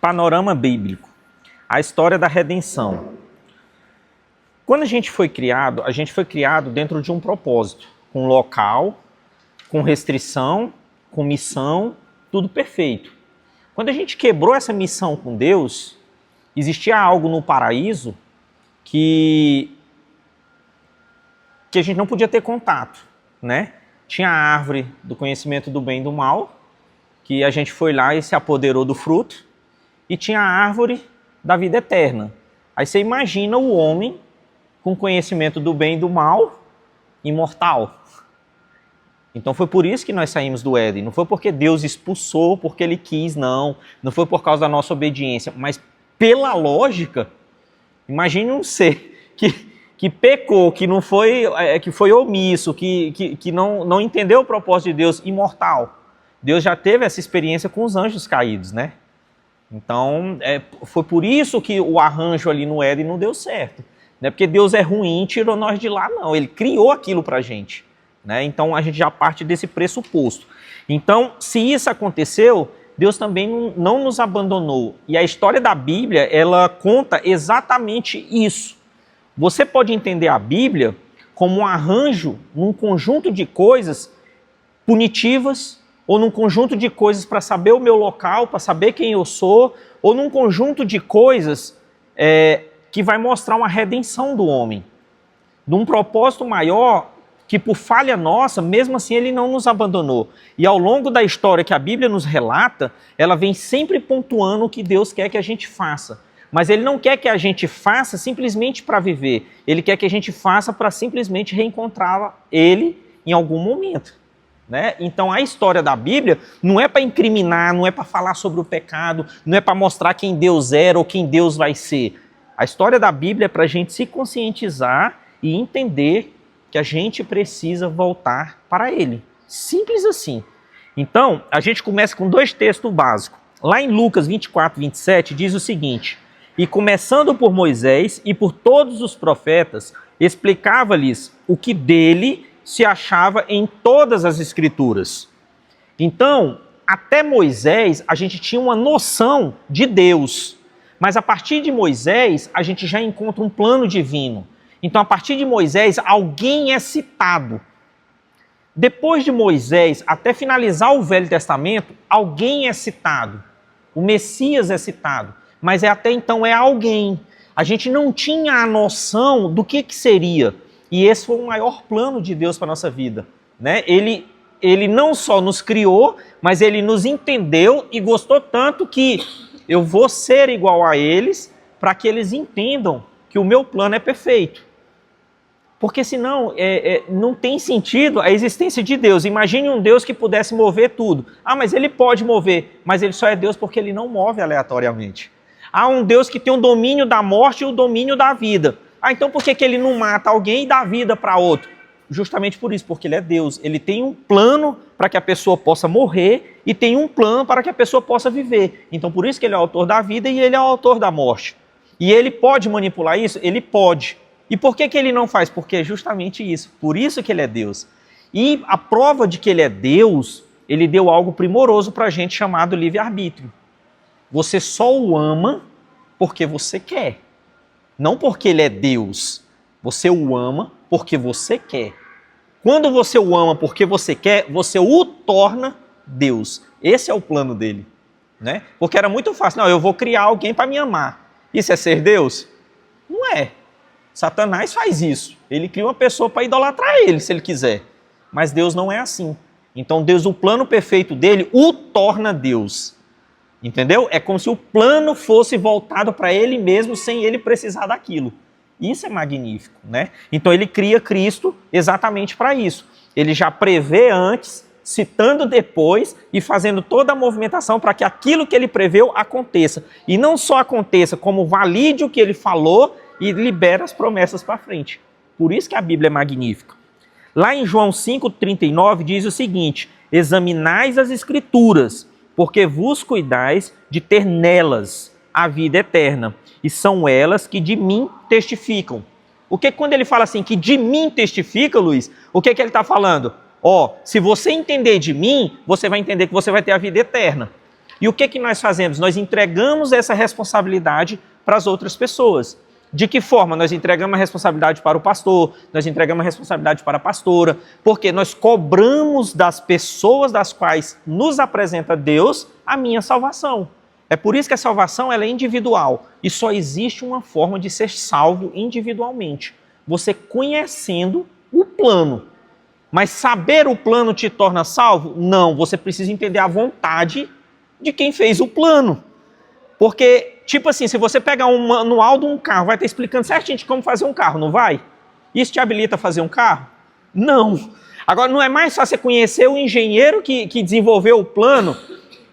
panorama bíblico, a história da redenção. Quando a gente foi criado dentro de um propósito, com local, com restrição, com missão, tudo perfeito. Quando a gente quebrou essa missão com Deus, existia algo no paraíso que a gente não podia ter contato, né? Tinha a árvore do conhecimento do bem e do mal, que a gente foi lá e se apoderou do fruto, e tinha a árvore da vida eterna. Aí você imagina o homem com conhecimento do bem e do mal, imortal. Então foi por isso que nós saímos do Éden. Não foi porque Deus expulsou, porque Ele quis, não. Não foi por causa da nossa obediência. Mas pela lógica, imagine um ser que pecou, que não foi, que foi omisso, que não entendeu o propósito de Deus, imortal. Deus já teve essa experiência com os anjos caídos, né? Então foi por isso que o arranjo ali no Éden não deu certo. Não é porque Deus é ruim e tirou nós de lá, não. Ele criou aquilo pra gente. Né? Então a gente já parte desse pressuposto. Então, se isso aconteceu, Deus também não nos abandonou. E a história da Bíblia, ela conta exatamente isso. Você pode entender a Bíblia como um arranjo num conjunto de coisas punitivas, ou num conjunto de coisas para saber o meu local, para saber quem eu sou, ou num conjunto de coisas que vai mostrar uma redenção do homem, de um propósito maior, que por falha nossa, mesmo assim Ele não nos abandonou. E ao longo da história que a Bíblia nos relata, ela vem sempre pontuando o que Deus quer que a gente faça. Mas Ele não quer que a gente faça simplesmente para viver. Ele quer que a gente faça para simplesmente reencontrar Ele em algum momento. Né? Então a história da Bíblia não é para incriminar, não é para falar sobre o pecado, não é para mostrar quem Deus era ou quem Deus vai ser. A história da Bíblia é para a gente se conscientizar e entender que a gente precisa voltar para Ele. Simples assim. Então, a gente começa com dois textos básicos. Lá em Lucas 24, 27, diz o seguinte: e começando por Moisés e por todos os profetas, explicava-lhes o que dele se achava em todas as Escrituras. Então, até Moisés, a gente tinha uma noção de Deus. Mas a partir de Moisés, a gente já encontra um plano divino. Então, a partir de Moisés, alguém é citado. Depois de Moisés, até finalizar o Velho Testamento, alguém é citado. O Messias é citado. Mas até então é alguém. A gente não tinha a noção do que seria. E esse foi o maior plano de Deus para a nossa vida. Né? Ele não só nos criou, mas Ele nos entendeu e gostou tanto que eu vou ser igual a eles para que eles entendam que o meu plano é perfeito. Porque senão não tem sentido a existência de Deus. Imagine um Deus que pudesse mover tudo. Ah, mas Ele pode mover, mas Ele só é Deus porque Ele não move aleatoriamente. Há um Deus que tem o domínio da morte e o domínio da vida. Ah, então por que Ele não mata alguém e dá vida para outro? Justamente por isso, porque Ele é Deus. Ele tem um plano para que a pessoa possa morrer e tem um plano para que a pessoa possa viver. Então por isso que Ele é o autor da vida e Ele é o autor da morte. E Ele pode manipular isso? Ele pode. E por que Ele não faz? Porque é justamente isso. Por isso que Ele é Deus. E a prova de que Ele é Deus, Ele deu algo primoroso para a gente chamado livre-arbítrio. Você só o ama porque você quer. Não porque Ele é Deus. Você o ama porque você quer. Quando você o ama porque você quer, você o torna Deus. Esse é o plano dele. Né? Porque era muito fácil. Não, eu vou criar alguém para me amar. Isso é ser Deus? Não é. Satanás faz isso. Ele cria uma pessoa para idolatrar ele, se ele quiser. Mas Deus não é assim. Então Deus, o plano perfeito dele, o torna Deus. Entendeu? É como se o plano fosse voltado para ele mesmo, sem ele precisar daquilo. Isso é magnífico, né? Então ele cria Cristo exatamente para isso. Ele já prevê antes, citando depois e fazendo toda a movimentação para que aquilo que ele preveu aconteça. E não só aconteça, como valide o que ele falou e libera as promessas para frente. Por isso que a Bíblia é magnífica. Lá em João 5,39 diz o seguinte: examinais as Escrituras, porque vos cuidais de ter nelas a vida eterna, e são elas que de mim testificam. O que quando ele fala assim, que de mim testifica, Luiz, o que ele está falando? Se você entender de mim, você vai entender que você vai ter a vida eterna. E o que que nós fazemos? Nós entregamos essa responsabilidade para as outras pessoas. De que forma? Nós entregamos a responsabilidade para o pastor, nós entregamos a responsabilidade para a pastora, porque nós cobramos das pessoas das quais nos apresenta Deus a minha salvação. É por isso que a salvação ela é individual e só existe uma forma de ser salvo individualmente. Você conhecendo o plano. Mas saber o plano te torna salvo? Não, você precisa entender a vontade de quem fez o plano. Porque, tipo assim, se você pegar um manual de um carro, vai estar explicando certinho de como fazer um carro, não vai? Isso te habilita a fazer um carro? Não. Agora, não é mais fácil você conhecer o engenheiro que desenvolveu o plano?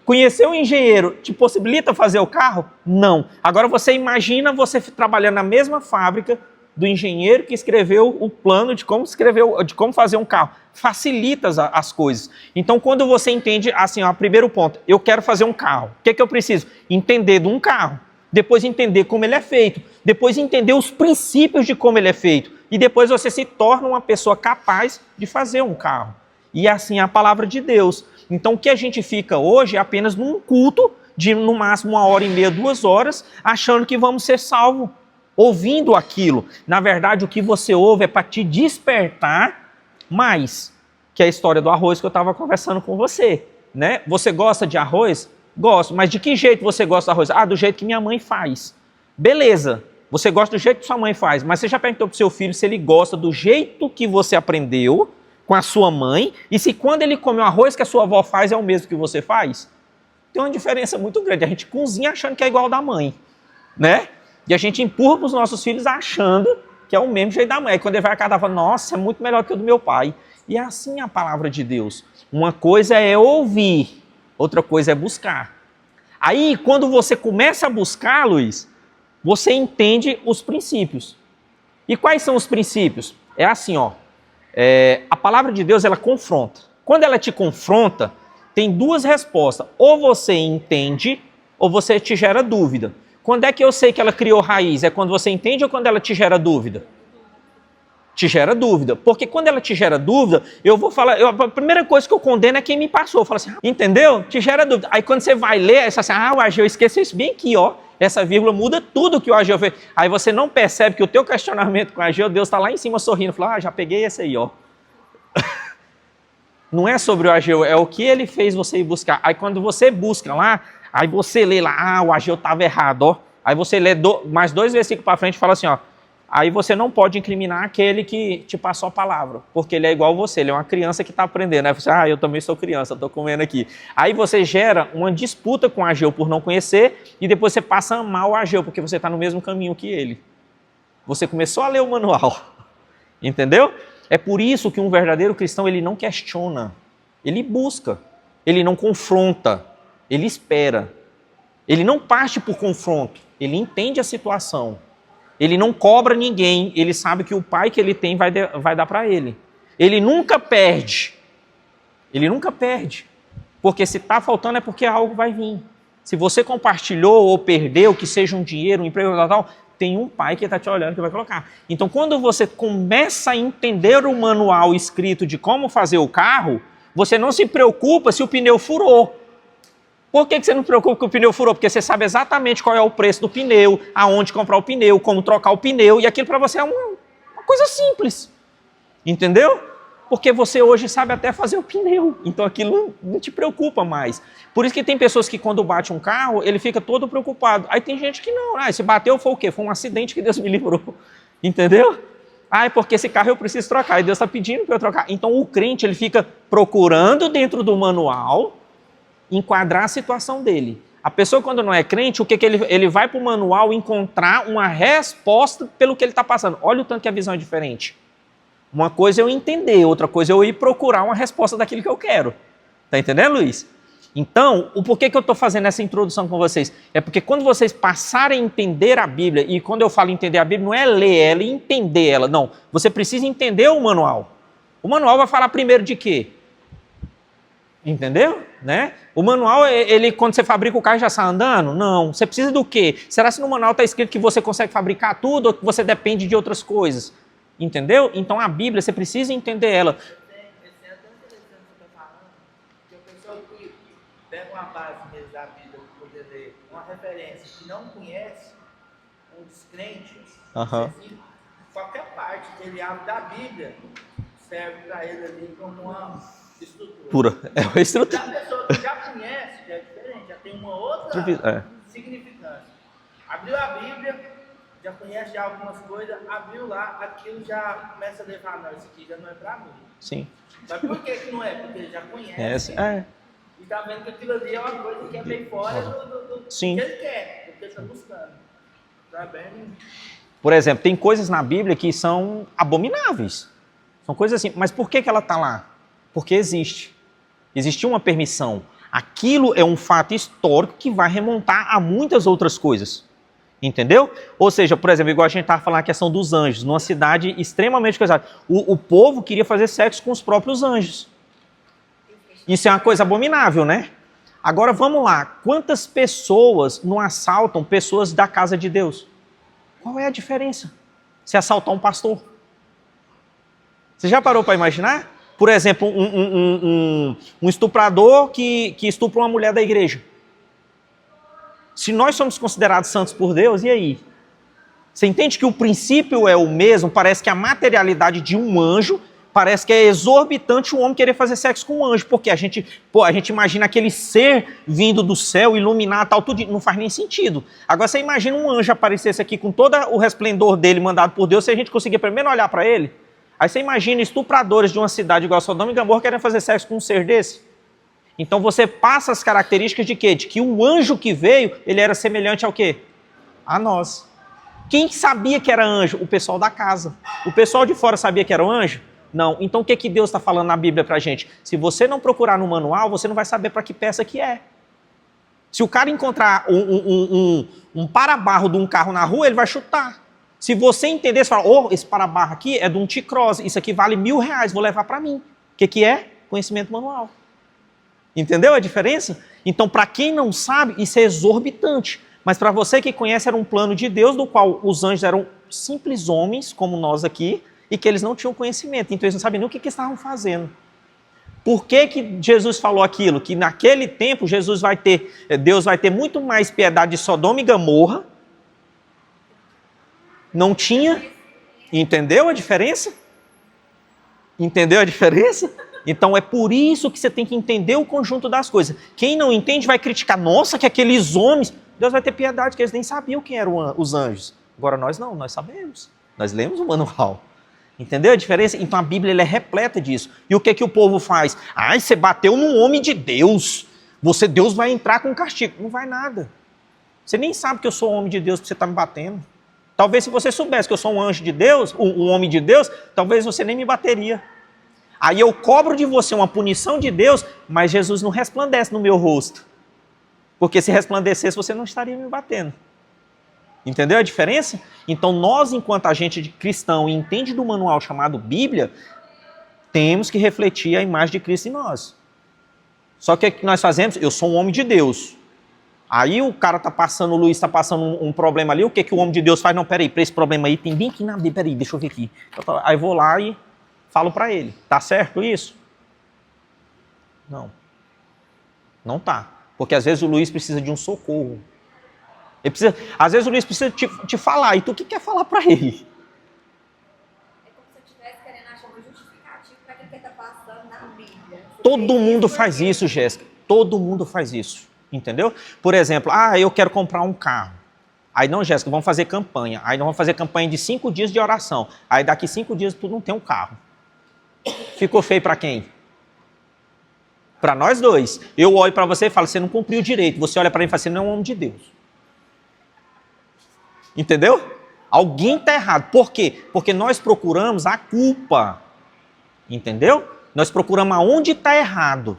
Conhecer o engenheiro te possibilita fazer o carro? Não. Agora, você imagina você trabalhando na mesma fábrica do engenheiro que escreveu o plano de como fazer um carro. Facilita as coisas. Então, quando você entende, assim, ó, primeiro ponto, eu quero fazer um carro. O que é que eu preciso? Entender de um carro. Depois entender como ele é feito. Depois entender os princípios de como ele é feito. E depois você se torna uma pessoa capaz de fazer um carro. E assim é a palavra de Deus. Então, o que a gente fica hoje é apenas num culto de, no máximo, 1h30, 2 horas, achando que vamos ser salvos. Ouvindo aquilo. Na verdade, o que você ouve é para te despertar mais. Que é a história do arroz que eu estava conversando com você. Né? Você gosta de arroz? Gosto. Mas de que jeito você gosta de arroz? Ah, do jeito que minha mãe faz. Beleza. Você gosta do jeito que sua mãe faz. Mas você já perguntou para o seu filho se ele gosta do jeito que você aprendeu com a sua mãe? E se quando ele come o arroz que a sua avó faz é o mesmo que você faz? Tem uma diferença muito grande. A gente cozinha achando que é igual da mãe. Né? E a gente empurra para os nossos filhos achando que é o mesmo jeito da mãe. Aí quando ele vai a casa, fala, nossa, é muito melhor que o do meu pai. E é assim a palavra de Deus. Uma coisa é ouvir, outra coisa é buscar. Aí, quando você começa a buscar, Luiz, você entende os princípios. E quais são os princípios? É assim, ó. A palavra de Deus, ela confronta. Quando ela te confronta, tem 2 respostas. Ou você entende, ou você te gera dúvida. Quando é que eu sei que ela criou raiz? É quando você entende ou quando ela te gera dúvida? Te gera dúvida. Porque quando ela te gera dúvida, eu vou falar... a primeira coisa que eu condeno é quem me passou. Eu falo assim, entendeu? Te gera dúvida. Aí quando você vai ler, você fala assim, o Ageu esqueceu isso bem aqui, ó. Essa vírgula muda tudo que o Ageu fez. Aí você não percebe que o teu questionamento com o Ageu, Deus está lá em cima sorrindo. Fala, já peguei esse aí, ó. Não é sobre o Ageu, é o que ele fez você ir buscar. Aí quando você busca lá, aí você lê lá, o Ageu estava errado, ó. Aí você lê mais 2 versículos para frente e fala assim, ó. Aí você não pode incriminar aquele que te passou a palavra, porque ele é igual a você, ele é uma criança que está aprendendo. Aí você, eu também sou criança, estou comendo aqui. Aí você gera uma disputa com o Ageu por não conhecer e depois você passa a amar o Ageu, porque você está no mesmo caminho que ele. Você começou a ler o manual, entendeu? É por isso que um verdadeiro cristão, ele não questiona, ele busca, ele não confronta, ele espera. Ele não parte por confronto, ele entende a situação. Ele não cobra ninguém, ele sabe que o pai que ele tem vai dar para ele. Ele nunca perde. Ele nunca perde. Porque se está faltando é porque algo vai vir. Se você compartilhou ou perdeu, que seja um dinheiro, um emprego, tal, tem um pai que está te olhando que vai colocar. Então, quando você começa a entender o manual escrito de como fazer o carro, você não se preocupa se o pneu furou. Por que você não se preocupa que o pneu furou? Porque você sabe exatamente qual é o preço do pneu, aonde comprar o pneu, como trocar o pneu, e aquilo para você é uma coisa simples. Entendeu? Porque você hoje sabe até fazer o pneu, então aquilo não te preocupa mais. Por isso que tem pessoas que quando bate um carro, ele fica todo preocupado. Aí tem gente que não, se bateu foi o quê? Foi um acidente que Deus me livrou. Entendeu? É porque esse carro eu preciso trocar, e Deus está pedindo para eu trocar. Então o crente ele fica procurando dentro do manual enquadrar a situação dele. A pessoa, quando não é crente, o que ele vai para o manual encontrar uma resposta pelo que ele está passando. Olha o tanto que a visão é diferente. Uma coisa é eu entender, outra coisa é eu ir procurar uma resposta daquilo que eu quero. Tá entendendo, Luiz? Então, o porquê que eu estou fazendo essa introdução com vocês? É porque quando vocês passarem a entender a Bíblia, e quando eu falo entender a Bíblia, não é ler ela e entender ela, não. Você precisa entender o manual. O manual vai falar primeiro de quê? Entendeu? Né? O manual, quando você fabrica o carro, já sai andando? Não. Você precisa do quê? Será que no manual está escrito que você consegue fabricar tudo ou que você depende de outras coisas? Entendeu? Então a Bíblia, você precisa entender ela. Esse é tão interessante que você está falando, que a pessoa que pega uma base mesmo da Bíblia pensa que não conhece, um descrente, Aham. assim, qualquer parte que ele abre da Bíblia serve para ele ali como uma estrutura. Pura. É uma estrutura. Já a pessoa que já conhece, já é diferente, já tem uma outra significância. Abriu a Bíblia, já conhece já algumas coisas, abriu lá, aquilo já começa a levar, não, isso aqui já não é para mim. Sim. Mas por que não é? Porque ele já conhece. E tá vendo que aquilo ali é uma coisa que é bem fora do que ele quer, do que ele está buscando. Tá bem? Por exemplo, tem coisas na Bíblia que são abomináveis. São coisas assim. Mas por que ela está lá? Porque existe. Existiu uma permissão. Aquilo é um fato histórico que vai remontar a muitas outras coisas. Entendeu? Ou seja, por exemplo, igual a gente estava falando a questão dos anjos, numa cidade extremamente coisada. O povo queria fazer sexo com os próprios anjos. Isso é uma coisa abominável, né? Agora vamos lá. Quantas pessoas não assaltam pessoas da casa de Deus? Qual é a diferença se assaltar um pastor? Você já parou para imaginar? Por exemplo, um estuprador que estupra uma mulher da igreja. Se nós somos considerados santos por Deus, e aí? Você entende que o princípio é o mesmo? Parece que a materialidade de um anjo, parece que é exorbitante um homem querer fazer sexo com um anjo, porque a gente imagina aquele ser vindo do céu, iluminar tal, tudo, não faz nem sentido. Agora você imagina um anjo aparecesse aqui com todo o resplendor dele mandado por Deus, se a gente conseguir primeiro olhar para ele. Aí você imagina estupradores de uma cidade igual a Sodoma e Gomorra querendo fazer sexo com um ser desse. Então você passa as características de quê? De que o anjo que veio, ele era semelhante ao quê? A nós. Quem sabia que era anjo? O pessoal da casa. O pessoal de fora sabia que era um anjo? Não. Então o que Deus está falando na Bíblia pra gente? Se você não procurar no manual, você não vai saber para que peça que é. Se o cara encontrar um para-barro de um carro na rua, ele vai chutar. Se você entender, você fala, esse para-barro aqui é de um T-Cross, isso aqui vale R$1.000, vou levar para mim. O que é? Conhecimento manual. Entendeu a diferença? Então, para quem não sabe, isso é exorbitante. Mas para você que conhece, era um plano de Deus, do qual os anjos eram simples homens, como nós aqui, e que eles não tinham conhecimento. Então, eles não sabiam nem o que estavam fazendo. Por que Jesus falou aquilo? Que naquele tempo, Deus vai ter muito mais piedade de Sodoma e Gomorra. Não tinha. Entendeu a diferença? Entendeu a diferença? Então é por isso que você tem que entender o conjunto das coisas. Quem não entende vai criticar. Nossa, que aqueles homens... Deus vai ter piedade, que eles nem sabiam quem eram os anjos. Agora nós não, nós sabemos. Nós lemos o manual. Entendeu a diferença? Então a Bíblia ela é repleta disso. E o que o povo faz? Você bateu num homem de Deus. Deus vai entrar com castigo. Não vai nada. Você nem sabe que eu sou um homem de Deus porque você está me batendo. Talvez se você soubesse que eu sou um anjo de Deus, um homem de Deus, talvez você nem me bateria. Aí eu cobro de você uma punição de Deus, mas Jesus não resplandece no meu rosto. Porque se resplandecesse, você não estaria me batendo. Entendeu a diferença? Então nós, enquanto agente cristão e entende do manual chamado Bíblia, temos que refletir a imagem de Cristo em nós. Só que o que nós fazemos? Eu sou um homem de Deus. Aí o cara o Luiz está passando um problema ali, o que o homem de Deus faz? Não, peraí, para esse problema aí tem bem aqui na Bíblia, peraí, deixa eu ver aqui. Aí eu vou lá e falo para ele, tá certo isso? Não. Não tá. Porque às vezes o Luiz precisa de um socorro. Às vezes o Luiz precisa te falar, e tu que quer falar para ele? É como se eu estivesse querendo achar uma justificativa para aquilo que está passando na Bíblia. Todo mundo faz isso, Jéssica. Todo mundo faz isso. Entendeu? Por exemplo, eu quero comprar um carro. Aí não, Jéssica, vamos fazer campanha. Aí nós vamos fazer campanha de 5 dias de oração. Aí daqui 5 dias tu não tem um carro. Ficou feio para quem? Para nós dois. Eu olho para você e falo, você não cumpriu direito. Você olha para mim e fala, você não é um homem de Deus. Entendeu? Alguém está errado. Por quê? Porque nós procuramos a culpa. Entendeu? Nós procuramos aonde está errado.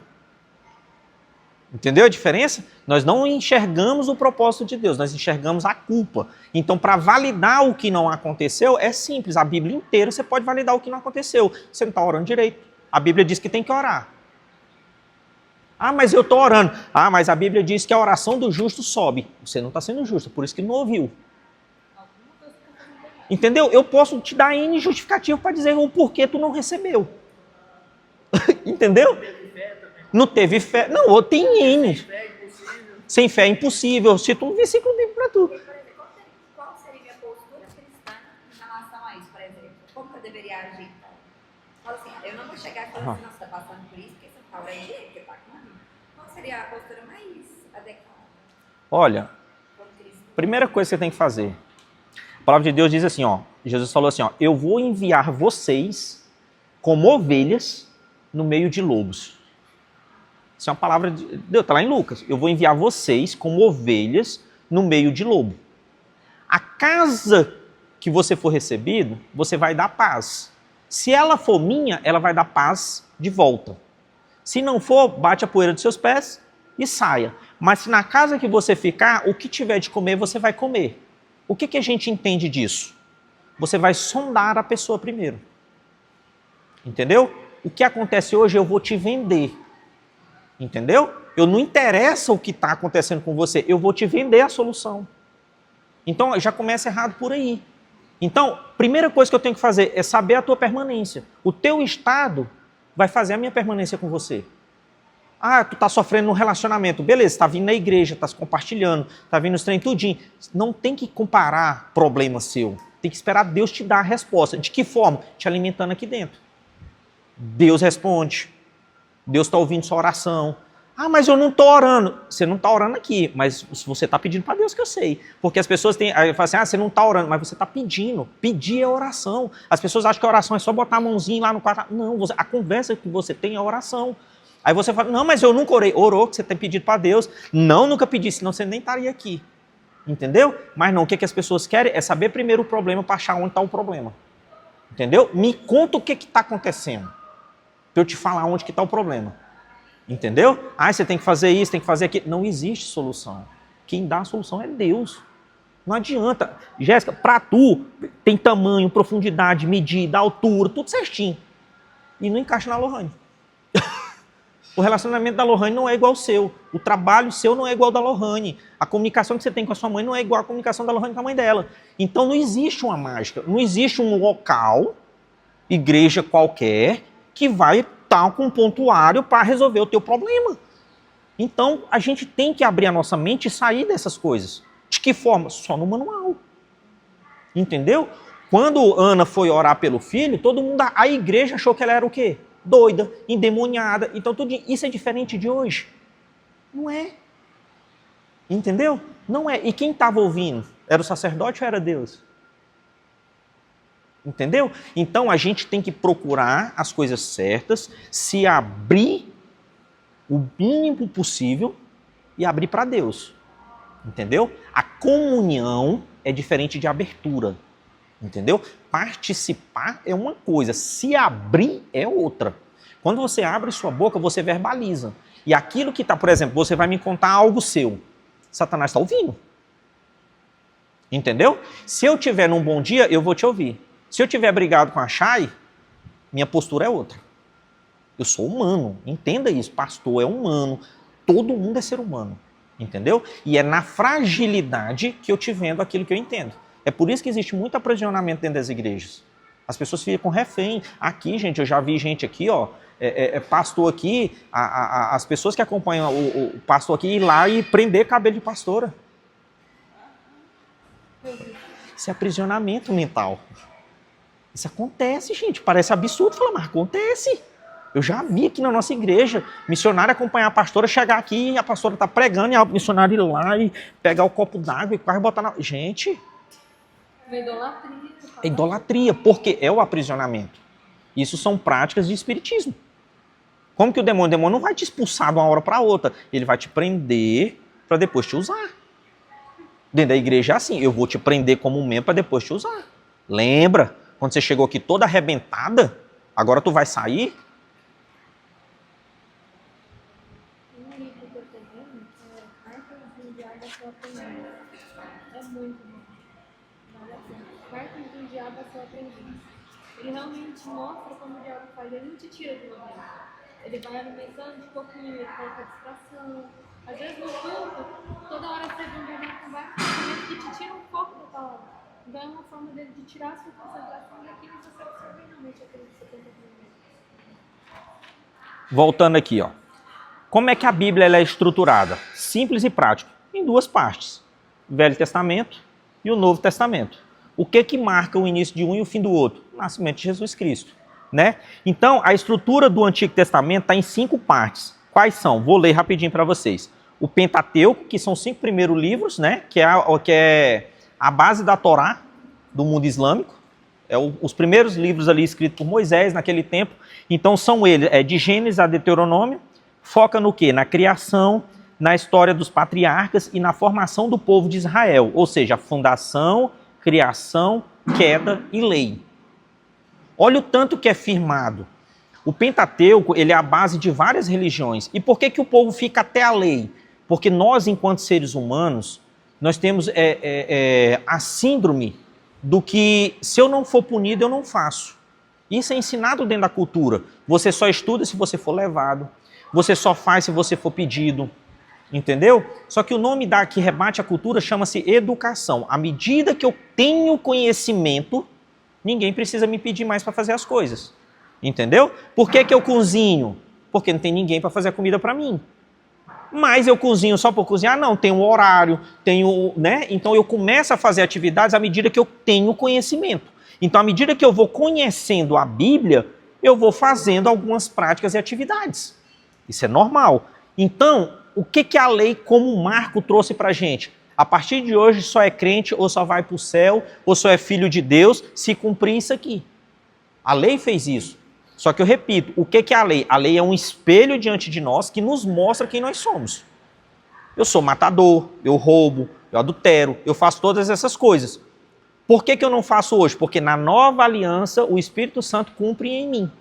Entendeu a diferença? Nós não enxergamos o propósito de Deus, nós enxergamos a culpa. Então, para validar o que não aconteceu, é simples. A Bíblia inteira você pode validar o que não aconteceu. Você não está orando direito. A Bíblia diz que tem que orar. Mas eu estou orando. Mas a Bíblia diz que a oração do justo sobe. Você não está sendo justo, por isso que não ouviu. Entendeu? Eu posso te dar N justificativo para dizer o porquê tu não recebeu. Entendeu? Não teve fé. Não, tem N. Sem fé é impossível. Cito um versículo bíblico para tu. Por exemplo, qual seria a minha postura cristã em relação a isso, por exemplo? Como que eu deveria agir? Fala assim, eu não vou chegar aqui e falar assim, nossa, você está passando por isso, porque você está orando direito, porque está comigo. Qual seria a postura mais adequada? Olha, primeira coisa que você tem que fazer. A palavra de Deus diz assim, ó. Jesus falou assim, ó. Eu vou enviar vocês como ovelhas no meio de lobos. Isso é uma palavra de Deus, está lá em Lucas. Eu vou enviar vocês como ovelhas no meio de lobo. A casa que você for recebido, você vai dar paz. Se ela for minha, ela vai dar paz de volta. Se não for, bate a poeira dos seus pés e saia. Mas se na casa que você ficar, o que tiver de comer, você vai comer. O que a gente entende disso? Você vai sondar a pessoa primeiro. Entendeu? O que acontece hoje, eu vou te vender. Entendeu? Eu não interessa o que está acontecendo com você, eu vou te vender a solução. Então, já começa errado por aí. Então, primeira coisa que eu tenho que fazer é saber a tua permanência. O teu estado vai fazer a minha permanência com você. Ah, tu tá sofrendo no relacionamento. Beleza, tá vindo na igreja, tá se compartilhando, tá vindo os trem tudinho. Não tem que comparar problema seu. Tem que esperar Deus te dar a resposta. De que forma? Te alimentando aqui dentro. Deus responde. Deus está ouvindo sua oração. Ah, mas eu não estou orando. Você não está orando aqui, mas você está pedindo para Deus, que eu sei. Porque as pessoas têm, aí falam assim, ah, você não está orando, mas você está pedindo. Pedir é oração. As pessoas acham que a oração é só botar a mãozinha lá no quarto. Não, a conversa que você tem é oração. Aí você fala, não, mas eu nunca orei. Orou, que você tem pedido para Deus. Não, nunca pedi, senão você nem estaria aqui. Entendeu? Mas não, o que as pessoas querem é saber primeiro o problema para achar onde está o problema. Entendeu? Me conta o que está acontecendo. Para eu te falar onde que está o problema. Entendeu? Ah, você tem que fazer isso, tem que fazer aquilo. Não existe solução. Quem dá a solução é Deus. Não adianta. Jéssica, para tu, tem tamanho, profundidade, medida, altura, tudo certinho. E não encaixa na Lohane. O relacionamento da Lohane não é igual ao seu. O trabalho seu não é igual ao da Lohane. A comunicação que você tem com a sua mãe não é igual à comunicação da Lohane com a mãe dela. Então não existe uma mágica. Não existe um local, igreja qualquer, que vai estar com um pontuário para resolver o teu problema. Então, a gente tem que abrir a nossa mente e sair dessas coisas. De que forma? Só no manual. Entendeu? Quando Ana foi orar pelo filho, todo mundo, a igreja achou que ela era o quê? Doida, endemoniada. Então, tudo isso é diferente de hoje. Não é. Entendeu? Não é. E quem estava ouvindo? Era o sacerdote ou era Deus? Entendeu? Então a gente tem que procurar as coisas certas, se abrir o mínimo possível e abrir para Deus. Entendeu? A comunhão é diferente de abertura. Entendeu? Participar é uma coisa, se abrir é outra. Quando você abre sua boca, você verbaliza. E aquilo que está, por exemplo, você vai me contar algo seu. Satanás está ouvindo. Entendeu? Se eu tiver num bom dia, eu vou te ouvir. Se eu tiver brigado com a Chay, minha postura é outra. Eu sou humano, entenda isso. Pastor é humano, todo mundo é ser humano, entendeu? E é na fragilidade que eu te vendo aquilo que eu entendo. É por isso que existe muito aprisionamento dentro das igrejas. As pessoas ficam refém. Aqui, gente, eu já vi gente aqui, ó, pastor aqui, as pessoas que acompanham o pastor aqui ir lá e prender cabelo de pastora. Isso é aprisionamento mental. Isso acontece, gente. Parece absurdo falar, mas acontece. Eu já vi aqui na nossa igreja, missionário acompanhar a pastora, chegar aqui e a pastora tá pregando e o missionário ir lá e pegar o copo d'água e quase botar na... Gente... É idolatria. É idolatria, porque é o aprisionamento. Isso são práticas de espiritismo. Como que o demônio não vai te expulsar de uma hora para outra. Ele vai te prender para depois te usar. Dentro da igreja é assim, eu vou te prender como um membro para depois te usar. Lembra? Quando você chegou aqui toda arrebentada, agora tu vai sair? Um livro que eu tô vendo é Cartas de um Diabo à Sua Aprendiz. É muito bom. Vale a pena. Cartas de um Diabo à Sua Aprendiz. Ele realmente mostra como o diabo faz. Ele não te tira do momento. Ele vai alimentando de pouquinho, ele coloca distração. Às vezes no culto, toda hora você vê uma conversa que te tira um pouco da palavra. Então é uma forma dele de tirar a sua concentração daquilo que você observa realmente aquilo que você tem que aprender. Voltando aqui, ó. Como é que a Bíblia ela é estruturada? Simples e prático, em duas partes. O Velho Testamento e o Novo Testamento. O que marca o início de um e o fim do outro? O nascimento de Jesus Cristo. Né? Então, a estrutura do Antigo Testamento está em 5 partes. Quais são? Vou ler rapidinho para vocês. O Pentateuco, que são 5 primeiros livros, né? que é a base da Torá do mundo islâmico. Os primeiros livros ali escritos por Moisés naquele tempo. Então, são eles, de Gênesis a Deuteronômio. Foca no quê? Na criação, na história dos patriarcas e na formação do povo de Israel. Ou seja, a fundação, criação, queda e lei. Olha o tanto que é firmado. O Pentateuco, ele é a base de várias religiões. E por que o povo fica até a lei? Porque nós, enquanto seres humanos, nós temos a síndrome do que, se eu não for punido, eu não faço. Isso é ensinado dentro da cultura. Você só estuda se você for levado. Você só faz se você for pedido. Entendeu? Só que o nome que rebate a cultura chama-se educação. À medida que eu tenho conhecimento, ninguém precisa me pedir mais para fazer as coisas. Entendeu? Por que eu cozinho? Porque não tem ninguém para fazer a comida para mim. Mas eu cozinho só por cozinhar? Não, tem um horário, né? Então eu começo a fazer atividades à medida que eu tenho conhecimento. Então, à medida que eu vou conhecendo a Bíblia, eu vou fazendo algumas práticas e atividades. Isso é normal. Então, o que a lei como marco trouxe para a gente? A partir de hoje só é crente ou só vai para o céu ou só é filho de Deus se cumprir isso aqui. A lei fez isso. Só que eu repito, o que é a lei? A lei é um espelho diante de nós que nos mostra quem nós somos. Eu sou matador, eu roubo, eu adultero, eu faço todas essas coisas. Por que eu não faço hoje? Porque na nova aliança o Espírito Santo cumpre em mim.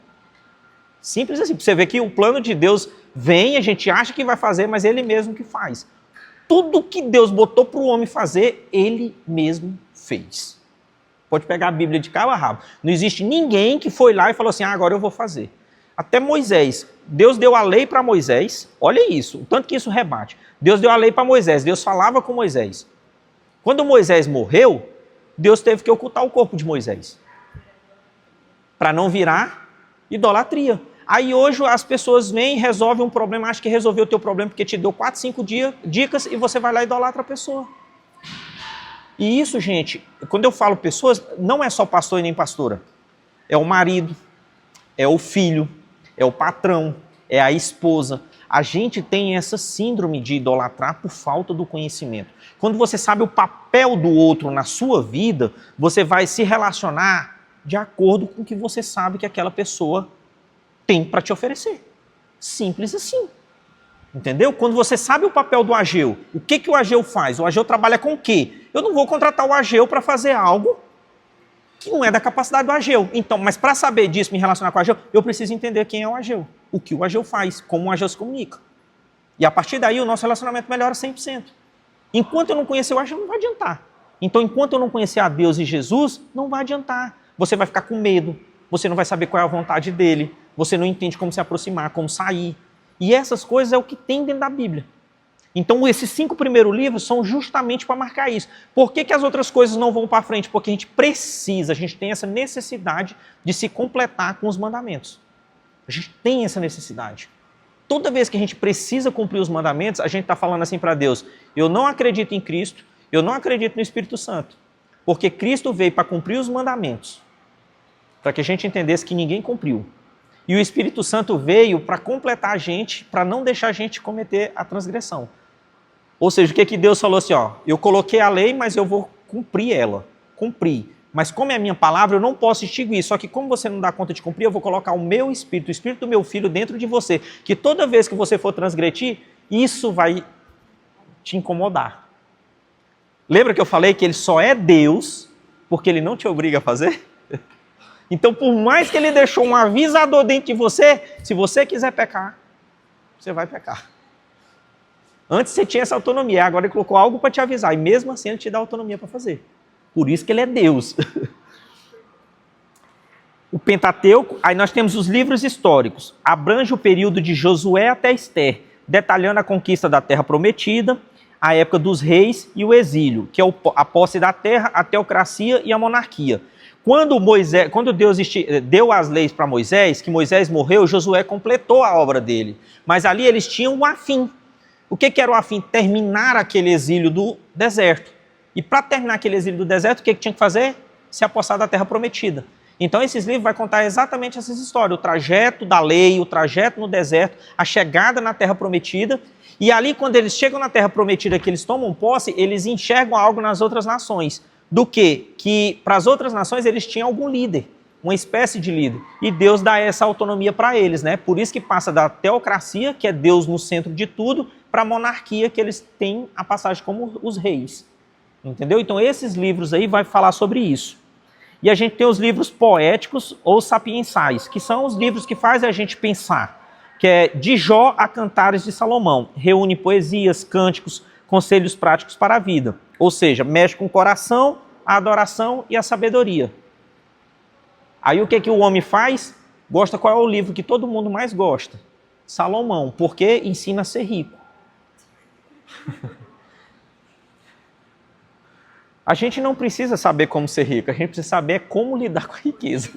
Simples assim. Você vê que o plano de Deus vem, a gente acha que vai fazer, mas Ele mesmo que faz. Tudo que Deus botou para o homem fazer, Ele mesmo fez. Pode pegar a Bíblia de cabo a rabo. Não existe ninguém que foi lá e falou assim, agora eu vou fazer. Até Moisés. Deus deu a lei para Moisés. Olha isso, o tanto que isso rebate. Deus deu a lei para Moisés. Deus falava com Moisés. Quando Moisés morreu, Deus teve que ocultar o corpo de Moisés. Para não virar idolatria. Aí hoje as pessoas vêm e resolvem um problema, acham que resolveu o teu problema porque te deu 4, 5 dicas e você vai lá e idolatra a pessoa. E isso, gente, quando eu falo pessoas, não é só pastor e nem pastora. É o marido, é o filho, é o patrão, é a esposa. A gente tem essa síndrome de idolatrar por falta do conhecimento. Quando você sabe o papel do outro na sua vida, você vai se relacionar de acordo com o que você sabe que aquela pessoa tem para te oferecer. Simples assim. Entendeu? Quando você sabe o papel do Ageu, o que o Ageu faz? O Ageu trabalha com o quê? Eu não vou contratar o Ageu para fazer algo que não é da capacidade do Ageu. Então, mas para saber disso, me relacionar com o Ageu, eu preciso entender quem é o Ageu, o que o Ageu faz, como o Ageu se comunica. E a partir daí o nosso relacionamento melhora 100%. Enquanto eu não conhecer o Ageu, não vai adiantar. Então, enquanto eu não conhecer a Deus e Jesus, não vai adiantar. Você vai ficar com medo, você não vai saber qual é a vontade dele, você não entende como se aproximar, como sair. E essas coisas é o que tem dentro da Bíblia. Então, esses 5 primeiros livros são justamente para marcar isso. Por que as outras coisas não vão para frente? Porque a gente tem essa necessidade de se completar com os mandamentos. A gente tem essa necessidade. Toda vez que a gente precisa cumprir os mandamentos, a gente está falando assim para Deus, eu não acredito em Cristo, eu não acredito no Espírito Santo. Porque Cristo veio para cumprir os mandamentos, para que a gente entendesse que ninguém cumpriu. E o Espírito Santo veio para completar a gente, para não deixar a gente cometer a transgressão. Ou seja, o que Deus falou assim, eu coloquei a lei, mas eu vou cumprir ela. Cumprir. Mas como é a minha palavra, eu não posso extinguir. Só que como você não dá conta de cumprir, eu vou colocar o meu Espírito, o Espírito do meu Filho dentro de você. Que toda vez que você for transgredir, isso vai te incomodar. Lembra que eu falei que ele só é Deus porque ele não te obriga a fazer? Então, por mais que ele deixou um avisador dentro de você, se você quiser pecar, você vai pecar. Antes você tinha essa autonomia, agora ele colocou algo para te avisar, e mesmo assim ele te dá autonomia para fazer. Por isso que ele é Deus. O Pentateuco, aí nós temos os livros históricos, abrange o período de Josué até Esther, detalhando a conquista da terra prometida, a época dos reis e o exílio, que é a posse da terra, a teocracia e a monarquia. Quando Deus deu as leis para Moisés, que Moisés morreu, Josué completou a obra dele. Mas ali eles tinham um afim. O que era o afim? Terminar aquele exílio do deserto. E para terminar aquele exílio do deserto, o que tinha que fazer? Se apossar da terra prometida. Então esses livros vão contar exatamente essas histórias. O trajeto da lei, o trajeto no deserto, a chegada na terra prometida. E ali, quando eles chegam na terra prometida, que eles tomam posse, eles enxergam algo nas outras nações. Do quê? Que para as outras nações eles tinham algum líder, uma espécie de líder. E Deus dá essa autonomia para eles, né? Por isso que passa da teocracia, que é Deus no centro de tudo, para a monarquia, que eles têm a passagem como os reis. Entendeu? Então esses livros aí vai falar sobre isso. E a gente tem os livros poéticos ou sapiensais, que são os livros que fazem a gente pensar, que é de Jó a Cantares de Salomão. Reúne poesias, cânticos, conselhos práticos para a vida. Ou seja, mexe com o coração, a adoração e a sabedoria. Aí o que o homem faz? Gosta qual é o livro que todo mundo mais gosta? Salomão, porque ensina a ser rico. A gente não precisa saber como ser rico, a gente precisa saber como lidar com a riqueza.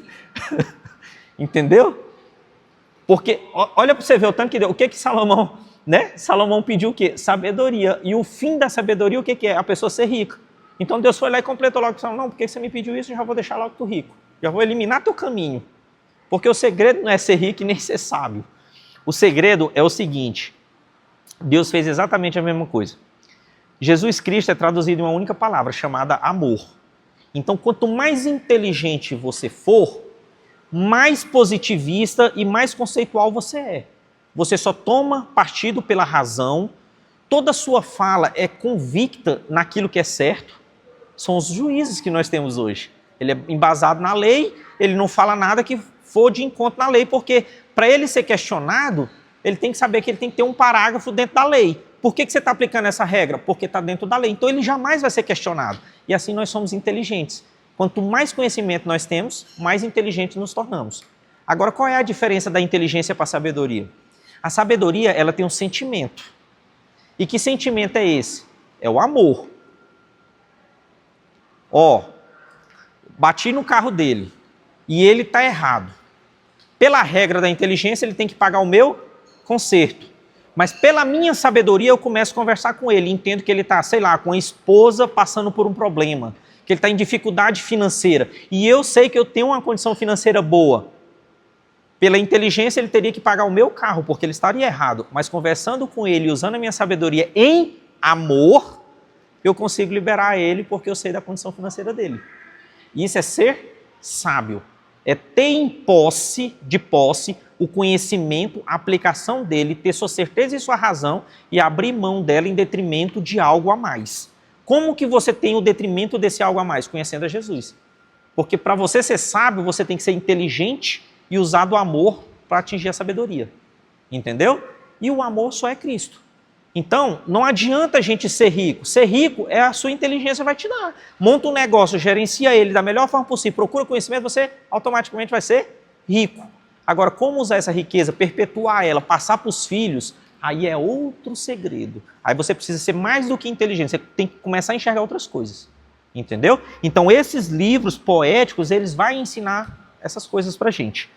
Entendeu? Porque, olha para você ver o tanto que deu. O que Salomão, né? Salomão pediu o quê? Sabedoria. E o fim da sabedoria, o que é? A pessoa ser rica. Então Deus foi lá e completou logo. Não, porque você me pediu isso, eu já vou deixar logo tu rico. Já vou eliminar teu caminho. Porque o segredo não é ser rico e nem ser sábio. O segredo é o seguinte. Deus fez exatamente a mesma coisa. Jesus Cristo é traduzido em uma única palavra, chamada amor. Então, quanto mais inteligente você for, mais positivista e mais conceitual você é. Você só toma partido pela razão, toda a sua fala é convicta naquilo que é certo. São os juízes que nós temos hoje. Ele é embasado na lei, ele não fala nada que for de encontro na lei, porque para ele ser questionado, ele tem que saber que ele tem que ter um parágrafo dentro da lei. Por que você está aplicando essa regra? Porque está dentro da lei. Então ele jamais vai ser questionado. E assim nós somos inteligentes. Quanto mais conhecimento nós temos, mais inteligentes nos tornamos. Agora, qual é a diferença da inteligência para a sabedoria? A sabedoria, ela tem um sentimento. E que sentimento é esse? É o amor. Bati no carro dele e ele está errado. Pela regra da inteligência, ele tem que pagar o meu conserto. Mas pela minha sabedoria eu começo a conversar com ele, entendo que ele está, com a esposa passando por um problema, que ele está em dificuldade financeira, e eu sei que eu tenho uma condição financeira boa. Pela inteligência ele teria que pagar o meu carro, porque ele estaria errado, mas conversando com ele, usando a minha sabedoria em amor, eu consigo liberar ele, porque eu sei da condição financeira dele. Isso é ser sábio, é ter em posse o conhecimento, a aplicação dele, ter sua certeza e sua razão e abrir mão dela em detrimento de algo a mais. Como que você tem o detrimento desse algo a mais? Conhecendo a Jesus. Porque para você ser sábio, você tem que ser inteligente e usar do amor para atingir a sabedoria. Entendeu? E o amor só é Cristo. Então, não adianta a gente ser rico. Ser rico é a sua inteligência vai te dar. Monta um negócio, gerencia ele da melhor forma possível, procura conhecimento, você automaticamente vai ser rico. Agora, como usar essa riqueza, perpetuar ela, passar para os filhos, aí é outro segredo. Aí você precisa ser mais do que inteligente, você tem que começar a enxergar outras coisas. Entendeu? Então, esses livros poéticos, eles vão ensinar essas coisas para a gente.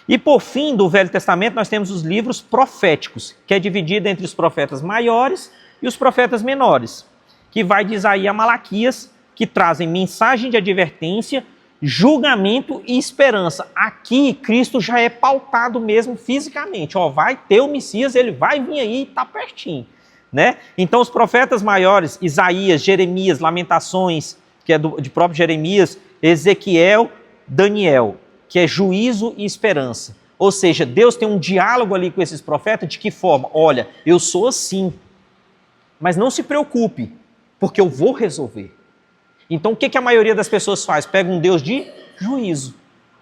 E por fim, do Velho Testamento, nós temos os livros proféticos, que é dividido entre os profetas maiores e os profetas menores, que vai de Isaías a Malaquias, que trazem mensagem de advertência, julgamento e esperança. Aqui, Cristo já é pautado mesmo fisicamente. Vai ter o Messias, ele vai vir aí, está pertinho. Né? Então, os profetas maiores, Isaías, Jeremias, Lamentações, que é de próprio Jeremias, Ezequiel, Daniel, que é juízo e esperança. Ou seja, Deus tem um diálogo ali com esses profetas, de que forma? Olha, eu sou assim, mas não se preocupe, porque eu vou resolver. Então, o que a maioria das pessoas faz? Pega um Deus de juízo,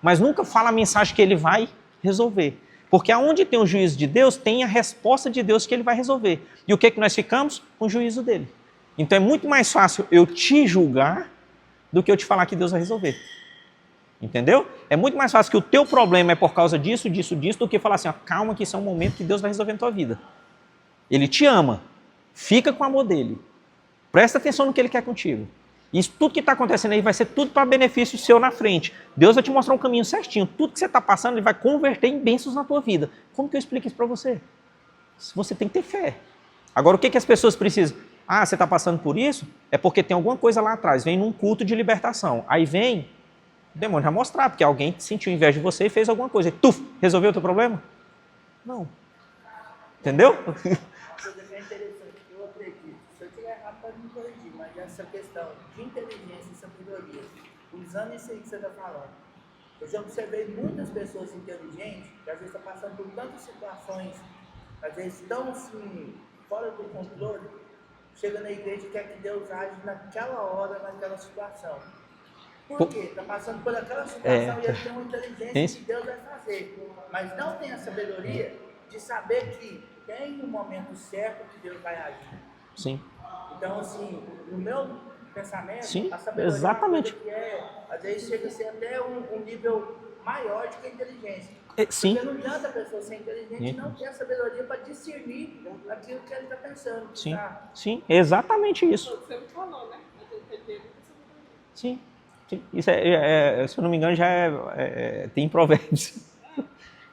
mas nunca fala a mensagem que ele vai resolver. Porque aonde tem o juízo de Deus, tem a resposta de Deus que ele vai resolver. E o que nós ficamos? Com o juízo dele. Então, é muito mais fácil eu te julgar do que eu te falar que Deus vai resolver. Entendeu? É muito mais fácil que o teu problema é por causa disso, do que falar assim, calma que isso é um momento que Deus vai resolver na tua vida. Ele te ama. Fica com o amor dele. Presta atenção no que ele quer contigo. Isso tudo que está acontecendo aí vai ser tudo para benefício seu na frente. Deus vai te mostrar um caminho certinho. Tudo que você está passando, Ele vai converter em bênçãos na tua vida. Como que eu explico isso para você? Você tem que ter fé. Agora, o que as pessoas precisam? Ah, você está passando por isso? É porque tem alguma coisa lá atrás. Vem num culto de libertação. Aí vem, o demônio vai mostrar, porque alguém sentiu inveja de você e fez alguma coisa. E tuf, resolveu o teu problema? Não. Entendeu? Uma coisa que é interessante, que eu acredito, se eu estiver errado pode me corrigir, mas essa questão de inteligência e sabedoria, usando isso aí que você está falando, eu já observei muitas pessoas inteligentes, que às vezes estão passando por tantas situações, às vezes estão assim, fora do controle, chega na igreja e quer que Deus age naquela hora, naquela situação. Por quê? Está passando por aquela situação e ele tem uma inteligência que Deus vai fazer, mas não tem a sabedoria de saber que tem um momento certo que Deus vai agir. Sim. Então, assim, no meu pensamento, Sim, a sabedoria exatamente. É uma coisa que às vezes chega a ser até um nível maior do que a inteligência. Sim. Porque não adianta a pessoa ser inteligente e não ter a sabedoria para discernir aquilo que ele está pensando. Sim, Tá? sim, exatamente isso. Você me falou, né? Sim. Sim. Isso se eu não me engano, já tem provérbios.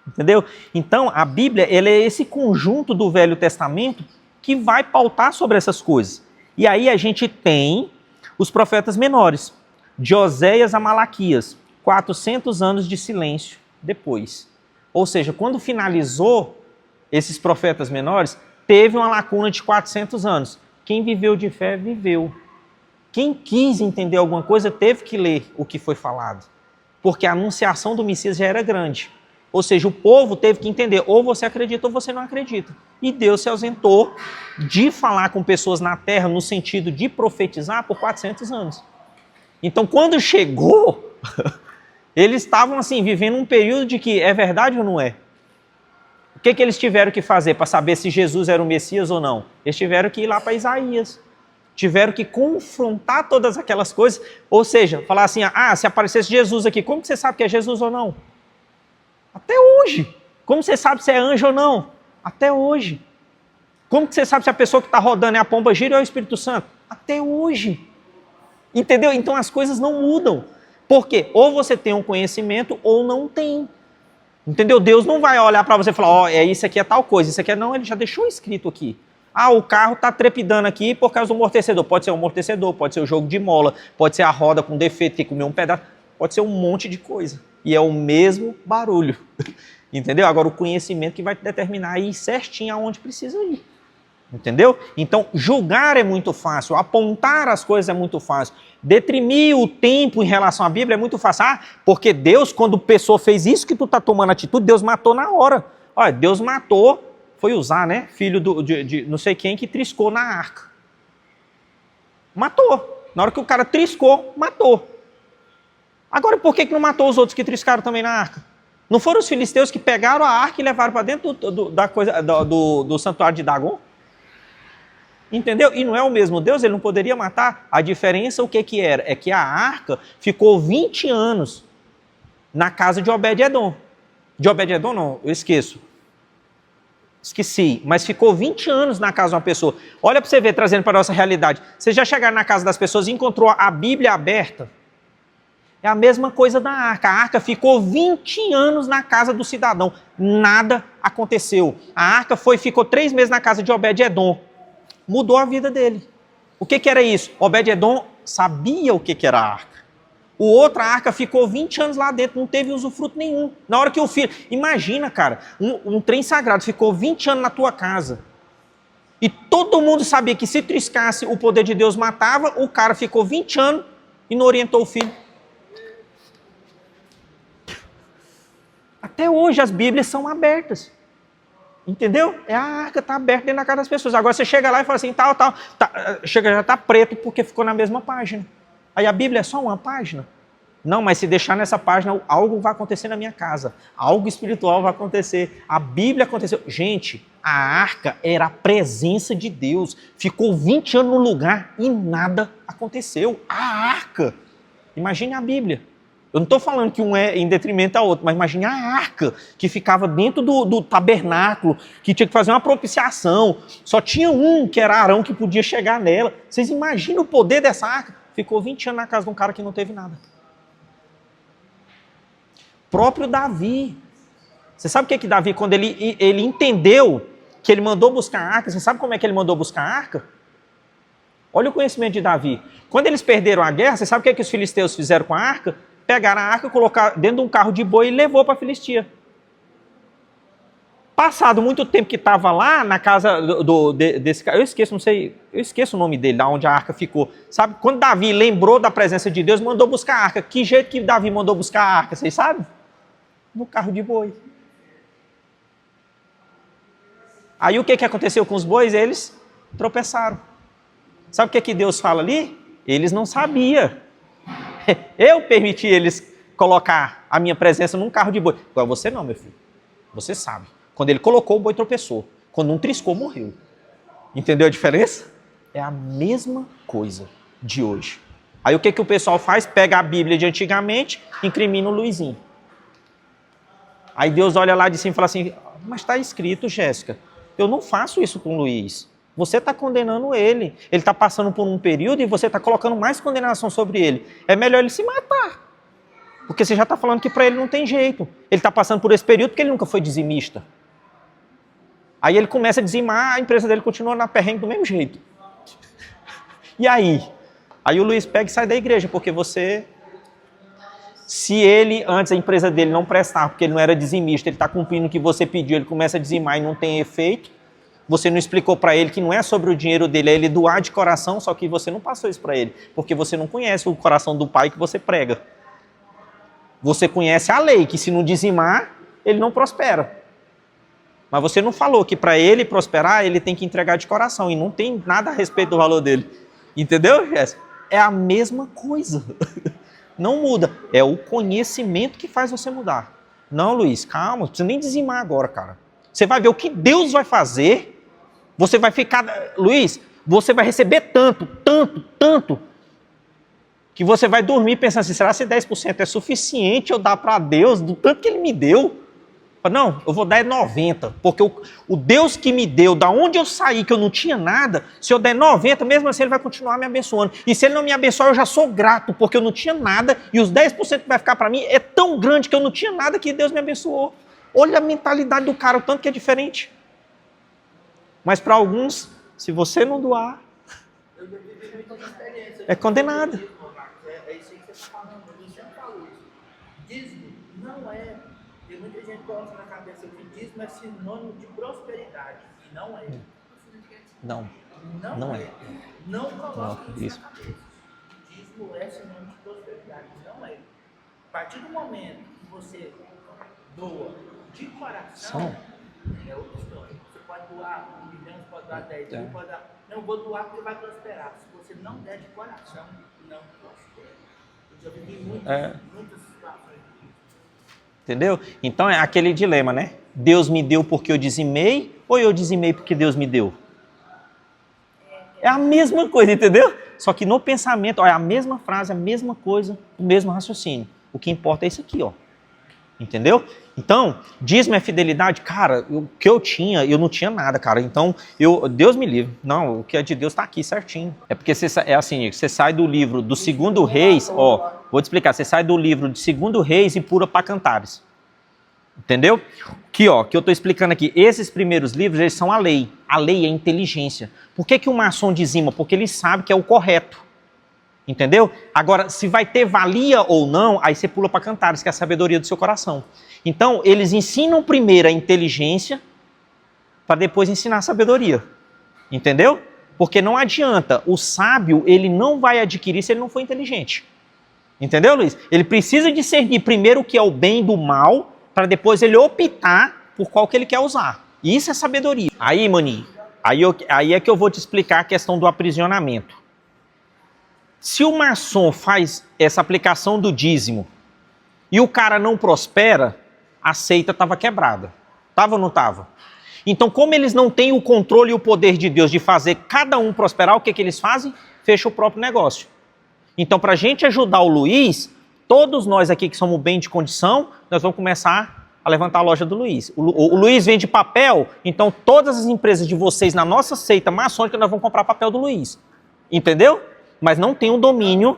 Entendeu? Então, a Bíblia ela é esse conjunto do Velho Testamento que vai pautar sobre essas coisas. E aí a gente tem os profetas menores, de Oséias a Malaquias, 400 anos de silêncio depois. Ou seja, quando finalizou esses profetas menores, teve uma lacuna de 400 anos. Quem viveu de fé, viveu. Quem quis entender alguma coisa, teve que ler o que foi falado. Porque a anunciação do Messias já era grande. Ou seja, o povo teve que entender, ou você acredita ou você não acredita. E Deus se ausentou de falar com pessoas na terra no sentido de profetizar por 400 anos. Então, quando chegou, eles estavam assim, vivendo um período de que é verdade ou não é? O que eles tiveram que fazer para saber se Jesus era o Messias ou não? Eles tiveram que ir lá para Isaías. Tiveram que confrontar todas aquelas coisas. Ou seja, falar assim, se aparecesse Jesus aqui, como você sabe que é Jesus ou não? Até hoje. Como você sabe se é anjo ou não? Até hoje. Como você sabe se a pessoa que está rodando é a pomba gira ou é o Espírito Santo? Até hoje. Entendeu? Então as coisas não mudam. Por quê? Ou você tem um conhecimento ou não tem. Entendeu? Deus não vai olhar para você e falar, isso aqui é tal coisa, isso aqui é... Não, ele já deixou escrito aqui. O carro está trepidando aqui por causa do amortecedor. Pode ser um amortecedor, pode ser o jogo de mola, pode ser a roda com defeito, que comeu um pedaço, pode ser um monte de coisa. E é o mesmo barulho. Entendeu? Agora o conhecimento que vai determinar aí certinho aonde precisa ir. Entendeu? Então, julgar é muito fácil, apontar as coisas é muito fácil, deprimir o tempo em relação à Bíblia é muito fácil. Porque Deus, quando a pessoa fez isso que tu está tomando atitude, Deus matou na hora. Olha, Deus matou, foi usar, né? Filho de não sei quem que triscou na arca. Matou. Na hora que o cara triscou, matou. Agora, por que não matou os outros que triscaram também na arca? Não foram os filisteus que pegaram a arca e levaram para dentro do santuário de Dagon? Entendeu? E não é o mesmo Deus, ele não poderia matar. A diferença, o que era? É que a arca ficou 20 anos na casa de Obed-Edom. De Obed-Edom não, eu esqueci, mas ficou 20 anos na casa de uma pessoa. Olha para você ver, trazendo para a nossa realidade. Você já chegaram na casa das pessoas e encontrou a Bíblia aberta? É a mesma coisa da arca. A arca ficou 20 anos na casa do cidadão. Nada aconteceu. A arca ficou 3 meses na casa de Obed-Edom. Mudou a vida dele. O que era isso? Obed-Edom sabia o que era a arca. O outro, a arca ficou 20 anos lá dentro, não teve usufruto nenhum. Na hora que o filho... Imagina, cara, um trem sagrado ficou 20 anos na tua casa. E todo mundo sabia que se triscasse, o poder de Deus matava, o cara ficou 20 anos e não orientou o filho. Até hoje as Bíblias são abertas. Entendeu? A arca está aberta dentro da casa das pessoas. Agora você chega lá e fala assim, tal. Já está preto porque ficou na mesma página. Aí a Bíblia é só uma página? Não, mas se deixar nessa página, algo vai acontecer na minha casa. Algo espiritual vai acontecer. A Bíblia aconteceu. Gente, a arca era a presença de Deus. Ficou 20 anos no lugar e nada aconteceu. A arca. Imagine a Bíblia. Eu não estou falando que um é em detrimento ao outro, mas imagine a arca que ficava dentro do tabernáculo, que tinha que fazer uma propiciação. Só tinha um, que era Arão, que podia chegar nela. Vocês imaginam o poder dessa arca? ficou 20 anos na casa de um cara que não teve nada. Próprio Davi. Você sabe o que Davi, quando ele entendeu que ele mandou buscar a arca, você sabe como é que ele mandou buscar a arca? Olha o conhecimento de Davi. Quando eles perderam a guerra, você sabe o que os filisteus fizeram com a arca? Pegaram a arca, colocaram dentro de um carro de boi e levou para a Filistia. Passado muito tempo que estava lá na casa desse cara, eu esqueço o nome dele, da onde a arca ficou. Sabe, quando Davi lembrou da presença de Deus, mandou buscar a arca. Que jeito que Davi mandou buscar a arca, vocês sabem? No carro de boi. Aí o que aconteceu com os bois? Eles tropeçaram. Sabe o que Deus fala ali? Eles não sabiam. Eu permiti eles colocar a minha presença num carro de boi. Agora você não, meu filho. Você sabe. Quando ele colocou, o boi tropeçou. Quando um triscou, morreu. Entendeu a diferença? É a mesma coisa de hoje. Aí o que o pessoal faz? Pega a Bíblia de antigamente, incrimina o Luizinho. Aí Deus olha lá de cima e fala assim, mas está escrito, Jéssica, eu não faço isso com o Luiz. Você está condenando ele. Ele está passando por um período e você está colocando mais condenação sobre ele. É melhor ele se matar. Porque você já está falando que para ele não tem jeito. Ele está passando por esse período porque ele nunca foi dizimista. Aí ele começa a dizimar, a empresa dele continua na perrengue do mesmo jeito. E aí? Aí o Luiz pega e sai da igreja, porque você... Se ele, antes a empresa dele não prestava, porque ele não era dizimista, ele está cumprindo o que você pediu, ele começa a dizimar e não tem efeito, você não explicou para ele que não é sobre o dinheiro dele, é ele doar de coração, só que você não passou isso para ele, porque você não conhece o coração do pai que você prega. Você conhece a lei, que se não dizimar, ele não prospera. Mas você não falou que para ele prosperar, ele tem que entregar de coração, e não tem nada a respeito do valor dele. Entendeu, Jéssica? É a mesma coisa. Não muda. É o conhecimento que faz você mudar. Não, Luiz, calma, não precisa nem dizimar agora, cara. Você vai ver o que Deus vai fazer. Você vai ficar... Luiz, você vai receber tanto, que você vai dormir pensando assim, será que 10% é suficiente eu dar para Deus do tanto que Ele me deu? Não, eu vou dar 90%, porque o Deus que me deu, da onde eu saí, que eu não tinha nada, se eu der 90%, mesmo assim Ele vai continuar me abençoando. E se Ele não me abençoar, eu já sou grato, porque eu não tinha nada, e os 10% que vai ficar para mim é tão grande que eu não tinha nada que Deus me abençoou. Olha a mentalidade do cara, o tanto que é diferente. Mas para alguns, se você não doar, é condenado. É isso aí que você está falando, eu sempre falo isso. Dízimo não é... Tem muita gente que coloca na cabeça que dízimo é sinônimo de prosperidade. E não é. Não é. Não coloque isso isso. na cabeça. Dízimo é sinônimo de prosperidade. Não é. A partir do momento que você doa de coração, é outra história. Você pode doar 1 milhão, você pode doar 10 mil, pode dar... Não, vou doar porque vai prosperar. Se você não der de coração, não prospera. Eu já vivi muitas situações. Entendeu? Então é aquele dilema, né? Deus me deu porque eu dizimei ou eu dizimei porque Deus me deu? É a mesma coisa, entendeu? Só que no pensamento, ó, é a mesma frase, a mesma coisa, o mesmo raciocínio. O que importa é isso aqui, ó. Entendeu? Então, dízimo é fidelidade. Cara, o que eu tinha, eu não tinha nada, cara. Então, Deus me livre. Não, o que é de Deus está aqui certinho. É porque é assim, você sai do livro do 2 Reis, ó, vou te explicar, você sai do livro de 2 Reis e pula para Cantares. Entendeu? Aqui, ó, que eu estou explicando aqui, esses primeiros livros, eles são a lei. A lei é inteligência. Por que o maçom dizima? Porque ele sabe que é o correto. Entendeu? Agora, se vai ter valia ou não, aí você pula para Cantares, que é a sabedoria do seu coração. Então, eles ensinam primeiro a inteligência para depois ensinar a sabedoria. Entendeu? Porque não adianta, o sábio, ele não vai adquirir se ele não for inteligente. Entendeu, Luiz? Ele precisa discernir primeiro o que é o bem do mal, para depois ele optar por qual que ele quer usar. Isso é sabedoria. Aí, maninho, aí é que eu vou te explicar a questão do aprisionamento. Se o maçom faz essa aplicação do dízimo e o cara não prospera, a seita estava quebrada. Estava ou não estava? Então, como eles não têm o controle e o poder de Deus de fazer cada um prosperar, o que eles fazem? Fecha o próprio negócio. Então, para a gente ajudar o Luiz, todos nós aqui que somos bem de condição, nós vamos começar a levantar a loja do Luiz. O Luiz vende papel, então todas as empresas de vocês na nossa seita maçônica, nós vamos comprar papel do Luiz. Entendeu? mas não tem o domínio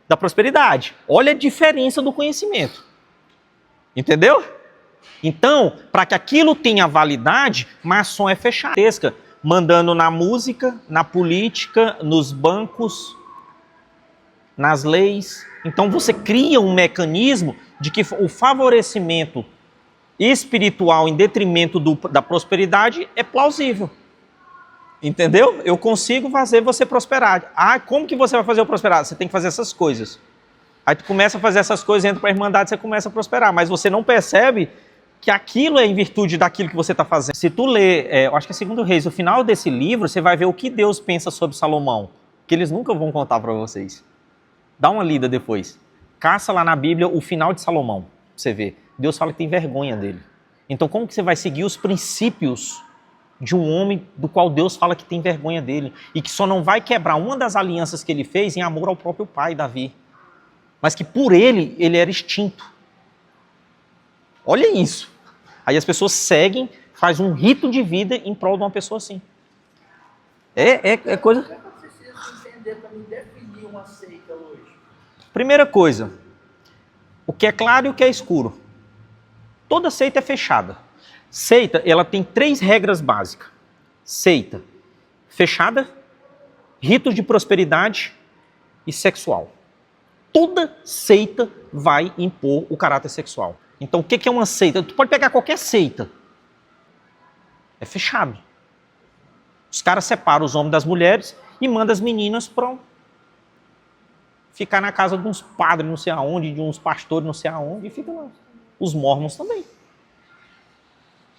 da prosperidade. Olha a diferença do conhecimento. Entendeu? Então, para que aquilo tenha validade, maçom é fechado. Mandando na música, na política, nos bancos, nas leis. Então você cria um mecanismo de que o favorecimento espiritual em detrimento da prosperidade é plausível. Entendeu? Eu consigo fazer você prosperar. Ah, como que você vai fazer eu prosperar? Você tem que fazer essas coisas. Aí tu começa a fazer essas coisas, entra para a Irmandade, você começa a prosperar. Mas você não percebe que aquilo é em virtude daquilo que você está fazendo. Se tu ler, eu acho que é 2 Reis, o final desse livro, você vai ver o que Deus pensa sobre Salomão. Que eles nunca vão contar para vocês. Dá uma lida depois. Caça lá na Bíblia o final de Salomão, pra você ver. Deus fala que tem vergonha dele. Então como que você vai seguir os princípios de um homem do qual Deus fala que tem vergonha dele e que só não vai quebrar uma das alianças que ele fez em amor ao próprio pai, Davi, mas que por ele era extinto. Olha isso. Aí as pessoas seguem, faz um rito de vida em prol de uma pessoa assim. É coisa... Como é que você precisa entender também, definir uma seita hoje? Primeira coisa, o que é claro e o que é escuro. Toda seita é fechada. Seita, ela tem 3 regras básicas. Seita fechada, ritos de prosperidade e sexual. Toda seita vai impor o caráter sexual. Então, o que é uma seita? Tu pode pegar qualquer seita. É fechado. Os caras separam os homens das mulheres e mandam as meninas para ficar na casa de uns padres não sei aonde, de uns pastores não sei aonde, e fica lá. Os mormons também.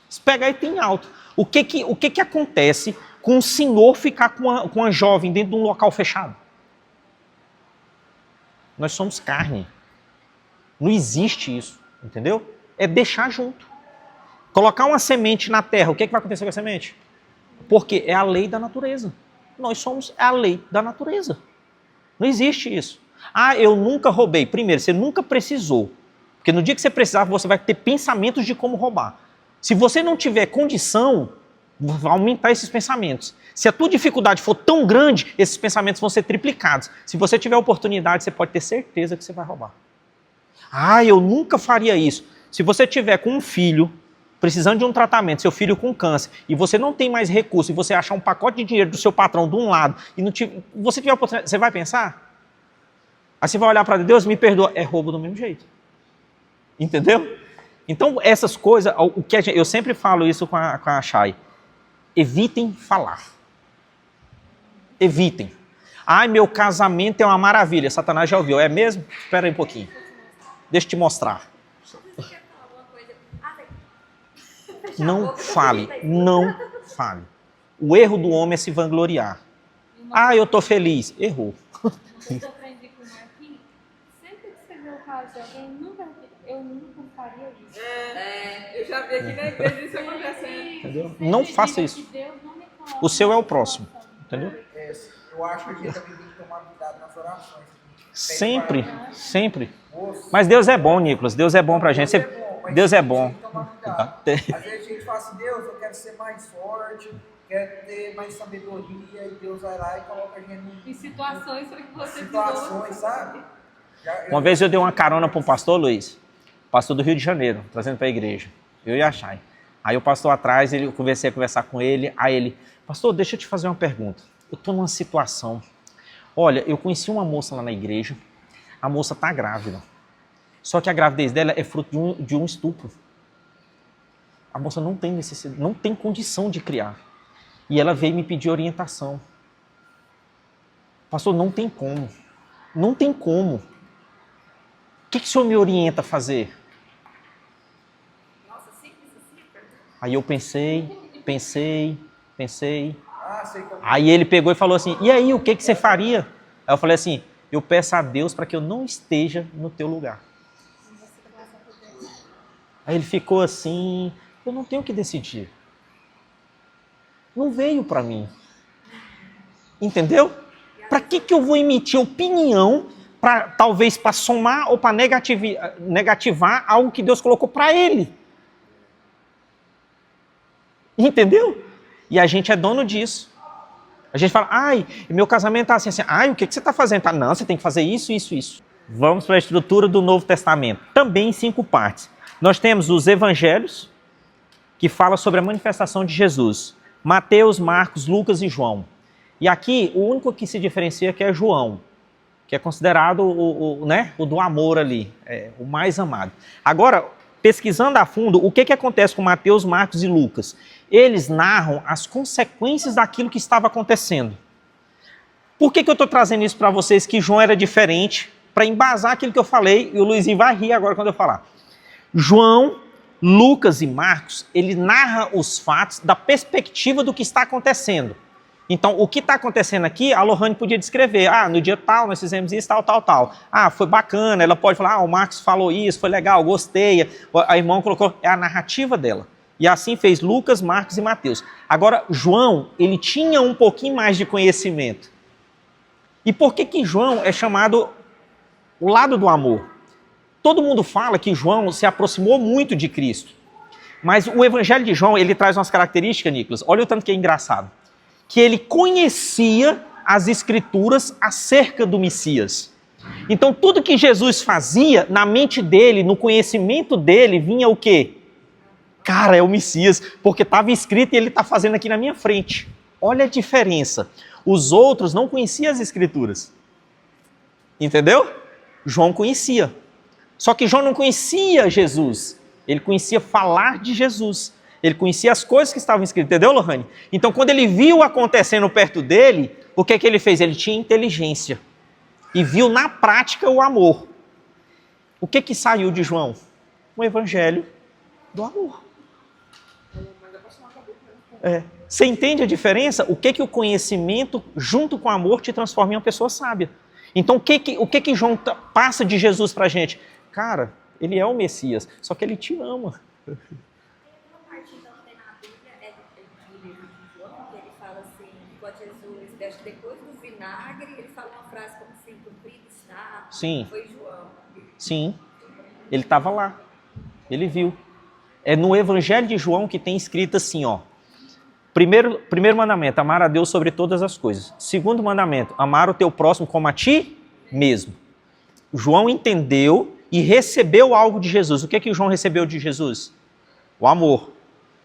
Se pegar aí tem alto. O que acontece com um senhor ficar com uma jovem dentro de um local fechado? Nós somos carne. Não existe isso, entendeu? É deixar junto. Colocar uma semente na terra, o que vai acontecer com a semente? Porque é a lei da natureza. Nós somos a lei da natureza. Não existe isso. Ah, eu nunca roubei. Primeiro, você nunca precisou. Porque no dia que você precisar, você vai ter pensamentos de como roubar. Se você não tiver condição, vai aumentar esses pensamentos. Se a tua dificuldade for tão grande, esses pensamentos vão ser triplicados. Se você tiver oportunidade, você pode ter certeza que você vai roubar. Ah, eu nunca faria isso. Se você tiver com um filho, precisando de um tratamento, seu filho com câncer, e você não tem mais recurso, e você achar um pacote de dinheiro do seu patrão de um lado, e você tiver oportunidade, você vai pensar? Aí você vai olhar para Deus, me perdoa, é roubo do mesmo jeito. Entendeu? Então, essas coisas, eu sempre falo isso com a Chay, evitem falar. Evitem. Ai, meu casamento é uma maravilha. Satanás já ouviu, é mesmo? Espera aí um pouquinho. Deixa eu te mostrar. Não fale, não fale. O erro do homem é se vangloriar. Ah, eu estou feliz. Errou. Eu aprendi com o Marquinhos, sempre que você vê o caso de alguém, eu nunca faria isso. Eu já vi aqui na igreja isso acontecendo. Entendeu? Não faça isso. O seu é o próximo. Entendeu? Eu acho que a gente também tem que tomar cuidado nas orações. Sempre, sempre. Mas Deus é bom, Nicolas. Deus é bom pra gente. Deus é bom. Às vezes a gente fala assim, Deus, eu quero ser mais forte, quero ter mais sabedoria, e Deus vai lá e coloca a gente Em situações para que você situações, sabe? Uma vez eu dei uma carona para um pastor, Luiz, pastor do Rio de Janeiro, trazendo para a igreja. Eu e a Chay. Aí o pastor atrás, eu comecei a conversar com ele, aí ele, pastor, deixa eu te fazer uma pergunta. Eu estou numa situação, olha, eu conheci uma moça lá na igreja, a moça está grávida, só que a gravidez dela é fruto de um estupro. A moça não tem necessidade, não tem condição de criar. E ela veio me pedir orientação. Pastor, não tem como. Não tem como. O que o senhor me orienta a fazer? Nossa, simples assim, pergunta. Aí eu pensei. Aí ele pegou e falou assim, e aí, o que você faria? Aí eu falei assim, eu peço a Deus para que eu não esteja no teu lugar. Aí ele ficou assim, eu não tenho que decidir. Não veio para mim. Entendeu? Para que eu vou emitir opinião, talvez para somar ou para negativar algo que Deus colocou para ele? Entendeu? E a gente é dono disso. A gente fala, ai, meu casamento tá assim. Ai, o que você está fazendo? Tá, não, você tem que fazer isso, isso, isso. Vamos para a estrutura do Novo Testamento. Também em 5 partes. Nós temos os evangelhos, que fala sobre a manifestação de Jesus. Mateus, Marcos, Lucas e João. E aqui, o único que se diferencia é João, que é considerado o do amor ali, o mais amado. Agora, pesquisando a fundo, o que acontece com Mateus, Marcos e Lucas? Eles narram as consequências daquilo que estava acontecendo. Por que eu estou trazendo isso para vocês, que João era diferente, para embasar aquilo que eu falei, e o Luizinho vai rir agora quando eu falar. João, Lucas e Marcos, ele narra os fatos da perspectiva do que está acontecendo. Então, o que está acontecendo aqui, a Lohane podia descrever. No dia tal, nós fizemos isso, tal, tal, tal. Foi bacana. Ela pode falar, o Marcos falou isso, foi legal, gostei. A irmã colocou, é a narrativa dela. E assim fez Lucas, Marcos e Mateus. Agora, João, ele tinha um pouquinho mais de conhecimento. E por que João é chamado o lado do amor? Todo mundo fala que João se aproximou muito de Cristo. Mas o evangelho de João, ele traz umas características, Nicolas. Olha o tanto que é engraçado. Que ele conhecia as escrituras acerca do Messias. Então, tudo que Jesus fazia, na mente dele, no conhecimento dele, vinha o quê? Cara, é o Messias, porque estava escrito e ele está fazendo aqui na minha frente. Olha a diferença. Os outros não conheciam as escrituras. Entendeu? João conhecia. Só que João não conhecia Jesus. Ele conhecia falar de Jesus. Ele conhecia as coisas que estavam escritas. Entendeu, Lohane? Então, quando ele viu acontecendo perto dele, o que ele fez? Ele tinha inteligência. E viu na prática o amor. O que saiu de João? O evangelho do amor. Você entende a diferença? O que o conhecimento junto com o amor te transforma em uma pessoa sábia. Então, o que João passa de Jesus pra gente? Cara, ele é o Messias, só que ele te ama. Tem uma parte então que tem na Bíblia, do livro de João, que ele fala assim, igual Jesus, acho que depois do vinagre, ele fala uma frase como assim, cumprido está. Sim. Foi João. Sim, ele estava lá, ele viu. É no Evangelho de João que tem escrito assim, ó. Primeiro mandamento, amar a Deus sobre todas as coisas. Segundo mandamento, amar o teu próximo como a ti mesmo. João entendeu e recebeu algo de Jesus. O que João recebeu de Jesus? O amor.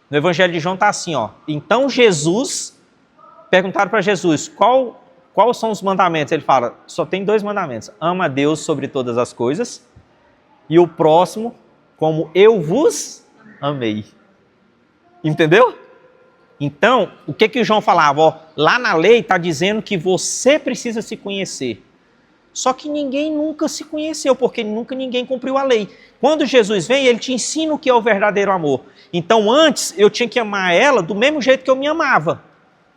No Evangelho de João está assim, ó. Então Jesus, perguntaram para Jesus, quais são os mandamentos? Ele fala, só tem 2 mandamentos. Ama a Deus sobre todas as coisas e o próximo como eu vos amei. Entendeu? Então, o que João falava? Ó, lá na lei está dizendo que você precisa se conhecer. Só que ninguém nunca se conheceu, porque nunca ninguém cumpriu a lei. Quando Jesus vem, ele te ensina o que é o verdadeiro amor. Então, antes, eu tinha que amar ela do mesmo jeito que eu me amava.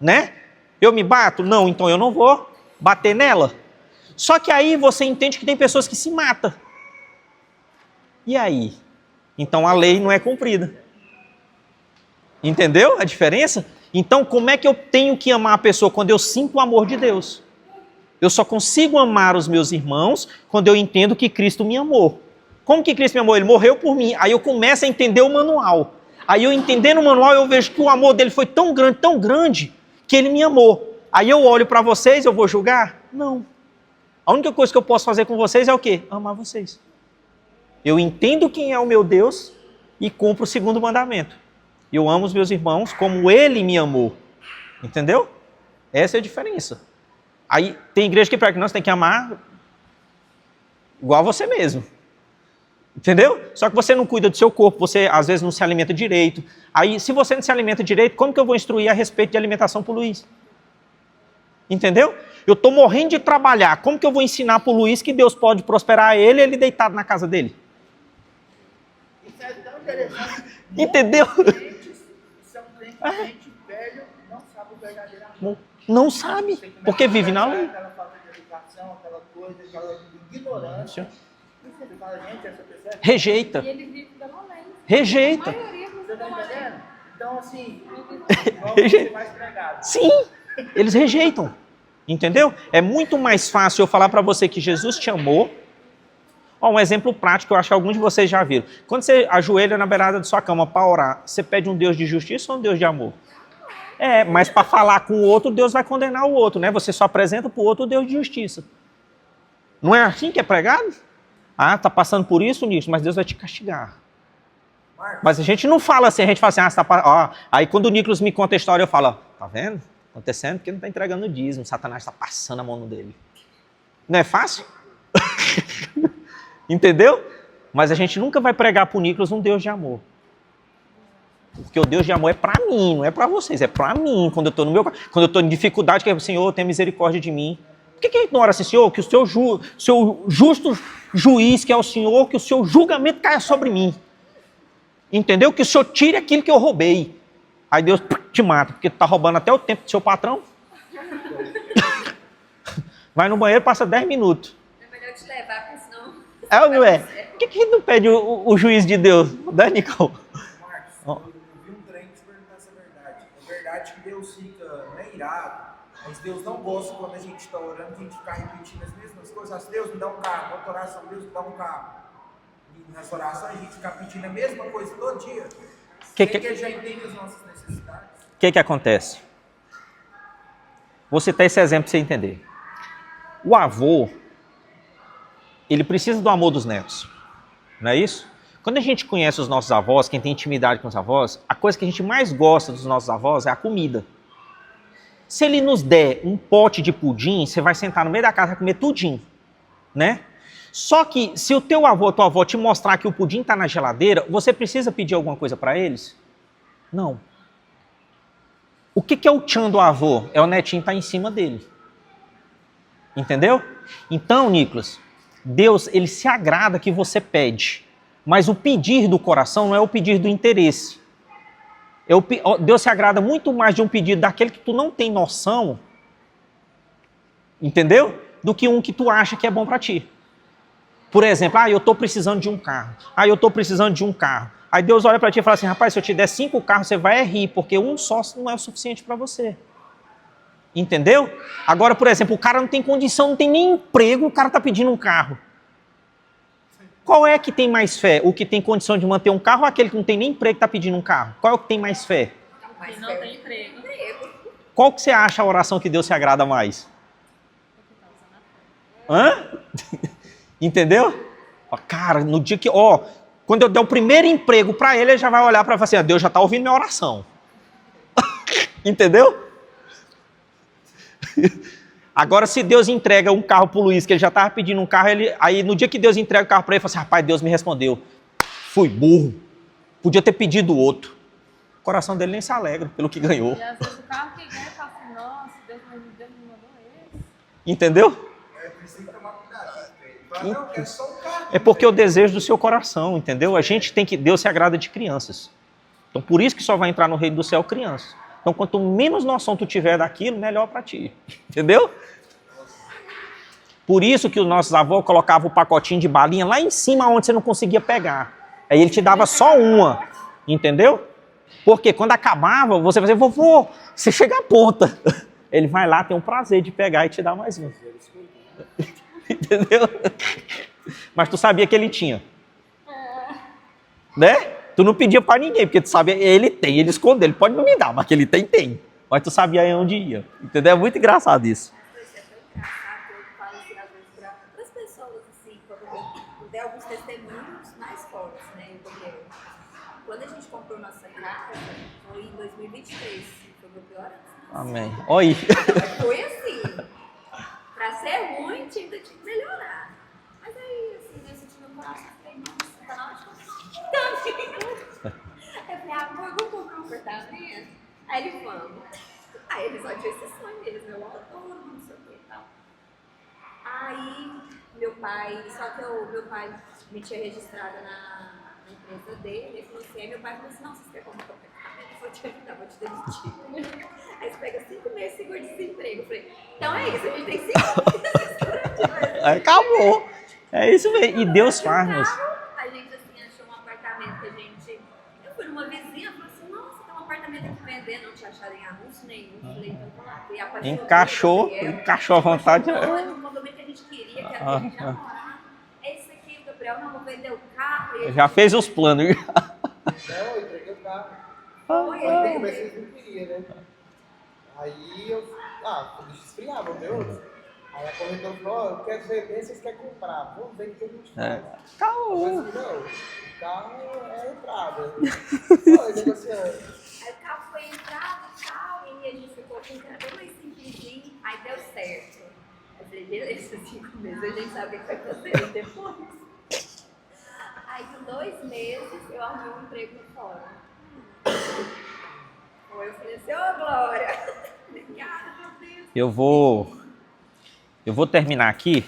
Né? Eu me bato? Não, então eu não vou bater nela. Só que aí você entende que tem pessoas que se matam. E aí? Então a lei não é cumprida. Entendeu a diferença? Então, como é que eu tenho que amar a pessoa? Quando eu sinto o amor de Deus. Eu só consigo amar os meus irmãos quando eu entendo que Cristo me amou. Como que Cristo me amou? Ele morreu por mim. Aí eu começo a entender o manual. Aí eu entendendo o manual, eu vejo que o amor dele foi tão grande, que ele me amou. Aí eu olho para vocês, eu vou julgar? Não. A única coisa que eu posso fazer com vocês é o quê? Amar vocês. Eu entendo quem é o meu Deus e cumpro o 2º mandamento. Eu amo os meus irmãos como ele me amou. Entendeu? Essa é a diferença. Aí tem igreja que prega que não, você tem que amar igual a você mesmo. Entendeu? Só que você não cuida do seu corpo, você às vezes não se alimenta direito. Aí, se você não se alimenta direito, como que eu vou instruir a respeito de alimentação para o Luiz? Entendeu? Eu estou morrendo de trabalhar. Como que eu vou ensinar para o Luiz que Deus pode prosperar ele deitado na casa dele? Isso é tão interessante. Entendeu? São crentes velho, não sabe o verdadeiro amor. Não sabe, porque vive na lei. Aquela falta de educação, aquela coisa, aquela ignorância. Você fala, gente, essa pessoa é... Rejeita. E ele vive da violência. Rejeita. A maioria Você tá entendendo? Então, assim, igual Rejeita. você mais pregado. Sim, eles rejeitam. Entendeu? É muito mais fácil eu falar para você que Jesus te amou. Ó, um exemplo prático, eu acho que alguns de vocês já viram. Quando você ajoelha na beirada da sua cama para orar, você pede um Deus de justiça ou um Deus de amor? Mas para falar com o outro, Deus vai condenar o outro, né? Você só apresenta para o outro o Deus de justiça. Não é assim que é pregado? Ah, tá passando por isso, nisso, mas Deus vai te castigar. Mas a gente não fala assim, a gente fala assim, você tá... Aí quando o Nicolas me conta a história, eu falo, tá vendo? Acontecendo porque não está entregando o dízimo, Satanás está passando a mão no dele. Não é fácil? Entendeu? Mas a gente nunca vai pregar para o Nicolas um Deus de amor. Porque o Deus de amor é para mim, não é para vocês, é para mim. Quando eu estou em dificuldade, que é o Senhor, tenha misericórdia de mim. Por que a gente não ora assim, Senhor, que o seu justo juiz, que é o Senhor, que o seu julgamento caia sobre mim. Entendeu? Que o Senhor tire aquilo que eu roubei. Aí Deus te mata, porque tu está roubando até o tempo do seu patrão. Vai no banheiro, passa 10 minutos. É melhor te levar, porque senão... É ou não é? Por que a gente não pede o juiz de Deus? Né, Nicole? Marcos, eu vi um trem te perguntar essa verdade. É verdade que Deus fica, não é irado, mas Deus não gosta quando a gente está orando, que a gente fica repetindo as mesmas coisas. Deus me dá um carro, outra oração, Deus me dá um carro. E nessa oração a gente fica pedindo a mesma coisa todo dia. Que ele já entende as nossas necessidades. O que acontece? Vou citar esse exemplo para você entender. O avô, ele precisa do amor dos netos. Não é isso? Quando a gente conhece os nossos avós, quem tem intimidade com os avós, a coisa que a gente mais gosta dos nossos avós é a comida. Se ele nos der um pote de pudim, você vai sentar no meio da casa e comer tudinho, né? Só que se o teu avô ou tua avó te mostrar que o pudim está na geladeira, você precisa pedir alguma coisa para eles? Não. O que é o tchan do avô? É o netinho estar em cima dele. Entendeu? Então, Nicolas, Deus, ele se agrada que você pede. Mas o pedir do coração não é o pedir do interesse. Deus se agrada muito mais de um pedido daquele que tu não tem noção, entendeu? Do que um que tu acha que é bom para ti. Por exemplo, eu estou precisando de um carro. Eu estou precisando de um carro. Aí Deus olha para ti e fala assim, rapaz, se eu te der 5 carros, você vai rir, porque um só não é o suficiente para você. Entendeu? Agora, por exemplo, o cara não tem condição, não tem nem emprego, o cara está pedindo um carro. Qual é que tem mais fé? O que tem condição de manter um carro ou aquele que não tem nem emprego e está pedindo um carro? Qual é o que tem mais fé? Que não tem emprego. Qual que você acha a oração que Deus se agrada mais? Hã? Entendeu? Cara, no dia que... quando eu der o primeiro emprego para ele, ele já vai olhar para ele e falar assim, Deus já está ouvindo minha oração. Entendeu? Agora, se Deus entrega um carro para o Luiz, que ele já estava pedindo um carro, aí no dia que Deus entrega o carro para ele, ele fala assim, rapaz, Deus me respondeu. Fui burro. Podia ter pedido outro. O coração dele nem se alegra pelo que ganhou. E às vezes o carro que ganha fala assim, nossa, Deus me mandou esse. Entendeu? Precisa tomar cuidado. Não, é só um carro. É porque é o desejo do seu coração, entendeu? Deus se agrada de crianças. Então, por isso que só vai entrar no reino do céu criança. Então, quanto menos noção tu tiver daquilo, melhor para ti. Entendeu? Por isso que os nossos avós colocavam o pacotinho de balinha lá em cima onde você não conseguia pegar. Aí ele te dava só uma. Entendeu? Porque quando acabava, você vai dizer, vovô, você chega à ponta. Ele vai lá, tem um prazer de pegar e te dar mais um. Entendeu? Mas tu sabia que ele tinha. Né? Tu não pedia pra ninguém, porque tu sabia, ele tem, ele esconde, ele pode não me dar, mas que ele tem. Mas tu sabia aí onde ia. Entendeu? É muito engraçado isso. Isso é tão engraçado, eu falo assim, às vezes, para as pessoas, assim, quando eu der alguns testemunhos mais fortes, né? Porque quando a gente comprou nossa casa, foi em 2023, foi o meu pior ano. Amém. Olha aí. Foi assim, pra ser ruim, tinha que melhorar. Mas aí, assim, eu senti meu coração, falei, nossa, tá na hora de comprar. Eu falei, amor, vamos comprar um apartamento? Aí ele, vamos. Aí ele só tinha esse sonho mesmo, eu adoro, não sei o que e tal. Aí, meu pai, só que meu pai me tinha registrado na empresa dele, ele falou assim, aí meu pai falou assim, não, você quer comprar um apartamento? Eu vou te ajudar, vou te demitir. Aí você pega 5 meses de seguro-desemprego. Eu falei, então é isso, a gente tem 5 meses. Acabou. É isso mesmo. E Deus faz, moço. A gente, assim, achou um apartamento que a gente... Eu fui numa vizinha, falei assim, nossa, tem um apartamento aqui vendendo, não tinha achado em anúncio nenhum. Falei, então vou lá. E apaixonou Encaixou à vontade. Um condomínio que a gente queria, que era a gente já morar. É esse aqui, o Gabriel, não, vou vender o carro. E Já fez os planos. Não, eu entreguei o carro. foi, ele Mas vendeu. vocês não queriam, né? Aí eu, o bicho esfriava, meu outro. Aí a corretora falou, ó, eu quero vender, vocês querem comprar. Vamos ver o que a gente faz. Eu falei, não, o carro é entrada. Foi negociando. Aí o carro foi entrado e tal, e a gente ficou com um cara mais simplesinho, aí deu certo. Eu falei, beleza, 5 meses, a gente sabe o que vai fazer depois. Aí com 2 meses eu arrumei um emprego no fora. Eu falei assim, ô Glória, obrigada, meu Deus. Eu vou terminar aqui,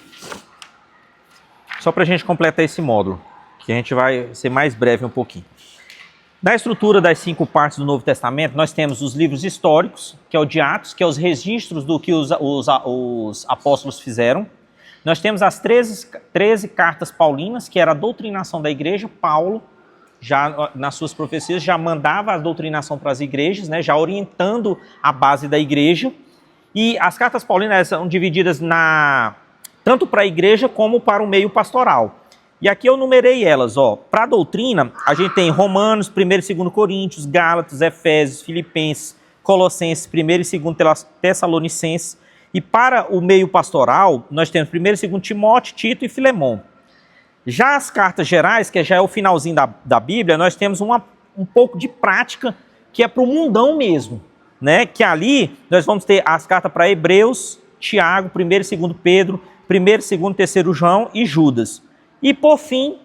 só para a gente completar esse módulo, que a gente vai ser mais breve um pouquinho. Na estrutura das 5 partes do Novo Testamento, nós temos os livros históricos, que é o de Atos, que é os registros do que os apóstolos fizeram. Nós temos as 13 cartas paulinas, que era a doutrinação da igreja. Paulo, já nas suas profecias, já mandava a doutrinação para as igrejas, né, já orientando a base da igreja. E as cartas paulinas são divididas tanto para a igreja como para o meio pastoral. E aqui eu numerei elas. Para a doutrina, a gente tem Romanos, 1 e 2 Coríntios, Gálatas, Efésios, Filipenses, Colossenses, 1 e 2 Tessalonicenses. E para o meio pastoral, nós temos 1 e 2 Timóteo, Tito e Filemão. Já as cartas gerais, que já é o finalzinho da Bíblia, nós temos um pouco de prática, que é para o mundão mesmo, né? Que ali nós vamos ter as cartas para Hebreus, Tiago, 1 e 2 Pedro, 1 e 2 3 João e Judas. E por fim,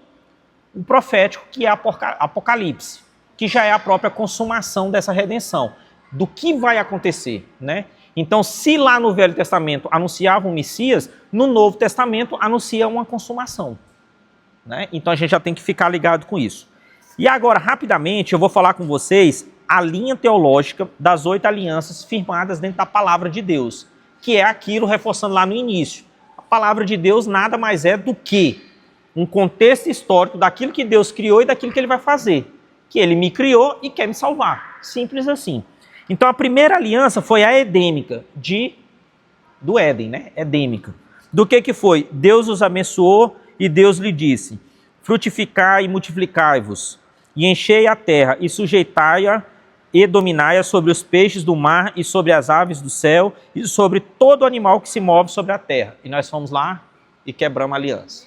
o profético, que é Apocalipse, que já é a própria consumação dessa redenção, do que vai acontecer, né? Então, se lá no Velho Testamento anunciava um Messias, no Novo Testamento anuncia uma consumação, né? Então a gente já tem que ficar ligado com isso. E agora, rapidamente, eu vou falar com vocês a linha teológica das 8 alianças firmadas dentro da palavra de Deus, que é aquilo, reforçando lá no início. A palavra de Deus nada mais é do que um contexto histórico daquilo que Deus criou e daquilo que Ele vai fazer. Que Ele me criou e quer me salvar. Simples assim. Então a primeira aliança foi a edêmica, do Éden, né? Edêmica. Do que foi? Deus os abençoou e Deus lhe disse: frutificai e multiplicai-vos, e enchei a terra, e sujeitai-a e dominai-a sobre os peixes do mar, e sobre as aves do céu, e sobre todo animal que se move sobre a terra. E nós fomos lá e quebramos a aliança.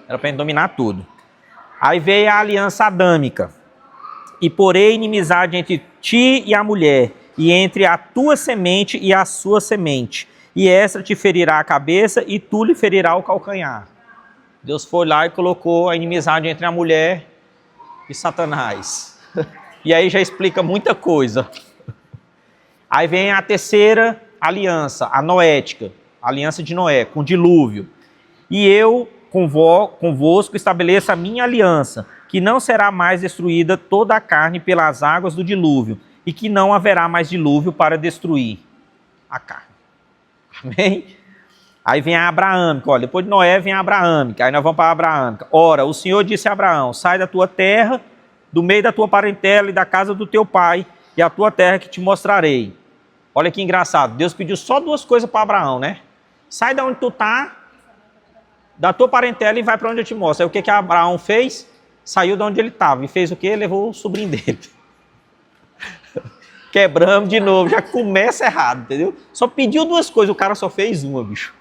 Era para a gente dominar tudo. Aí veio a aliança adâmica. E porei inimizade entre ti e a mulher, e entre a tua semente e a sua semente. E esta te ferirá a cabeça, e tu lhe ferirá o calcanhar. Deus foi lá e colocou a inimizade entre a mulher e Satanás. E aí já explica muita coisa. Aí vem a terceira aliança, a noética, a aliança de Noé, com o dilúvio. E eu convosco estabeleço a minha aliança, que não será mais destruída toda a carne pelas águas do dilúvio, e que não haverá mais dilúvio para destruir a carne. Amém? Aí vem a abraâmica, olha, depois de Noé vem a abraâmica, aí nós vamos para a abraâmica. Ora, o Senhor disse a Abraão: sai da tua terra, do meio da tua parentela e da casa do teu pai, e a tua terra que te mostrarei. Olha que engraçado, Deus pediu só 2 coisas para Abraão, né? Sai da onde tu está, da tua parentela, e vai para onde eu te mostro. Aí o que Abraão fez? Saiu de onde ele estava e fez o quê? Levou o sobrinho dele. Quebramos de novo, já começa errado, entendeu? Só pediu 2 coisas, o cara só fez uma, bicho.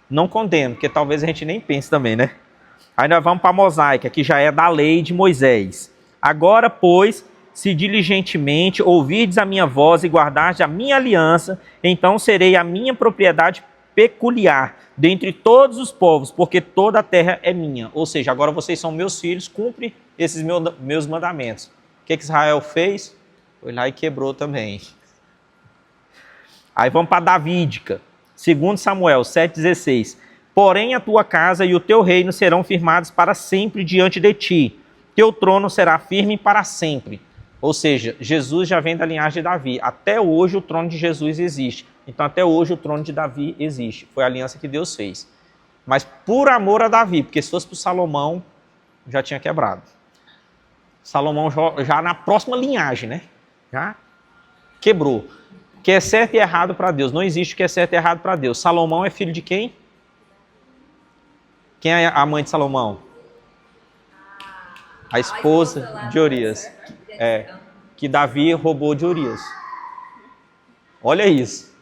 Não condeno, porque talvez a gente nem pense também, né? Aí nós vamos para a mosaica, que já é da lei de Moisés. Agora, pois, se diligentemente ouvirdes a minha voz e guardardes a minha aliança, então serei a minha propriedade peculiar dentre todos os povos, porque toda a terra é minha. Ou seja, agora vocês são meus filhos, cumpre esses meus mandamentos. O que Israel fez? Foi lá e quebrou também. Aí vamos para a Davídica. 2 Samuel 7,16. Porém a tua casa e o teu reino serão firmados para sempre diante de ti. Teu trono será firme para sempre. Ou seja, Jesus já vem da linhagem de Davi. Até hoje o trono de Jesus existe. Então até hoje o trono de Davi existe. Foi a aliança que Deus fez. Mas por amor a Davi, porque se fosse para Salomão, já tinha quebrado. Salomão já na próxima linhagem, né? Já quebrou. O que é certo e errado para Deus. Não existe o que é certo e errado para Deus. Salomão é filho de quem? Quem é a mãe de Salomão? A esposa de Urias. Que Davi roubou de Urias. Olha isso.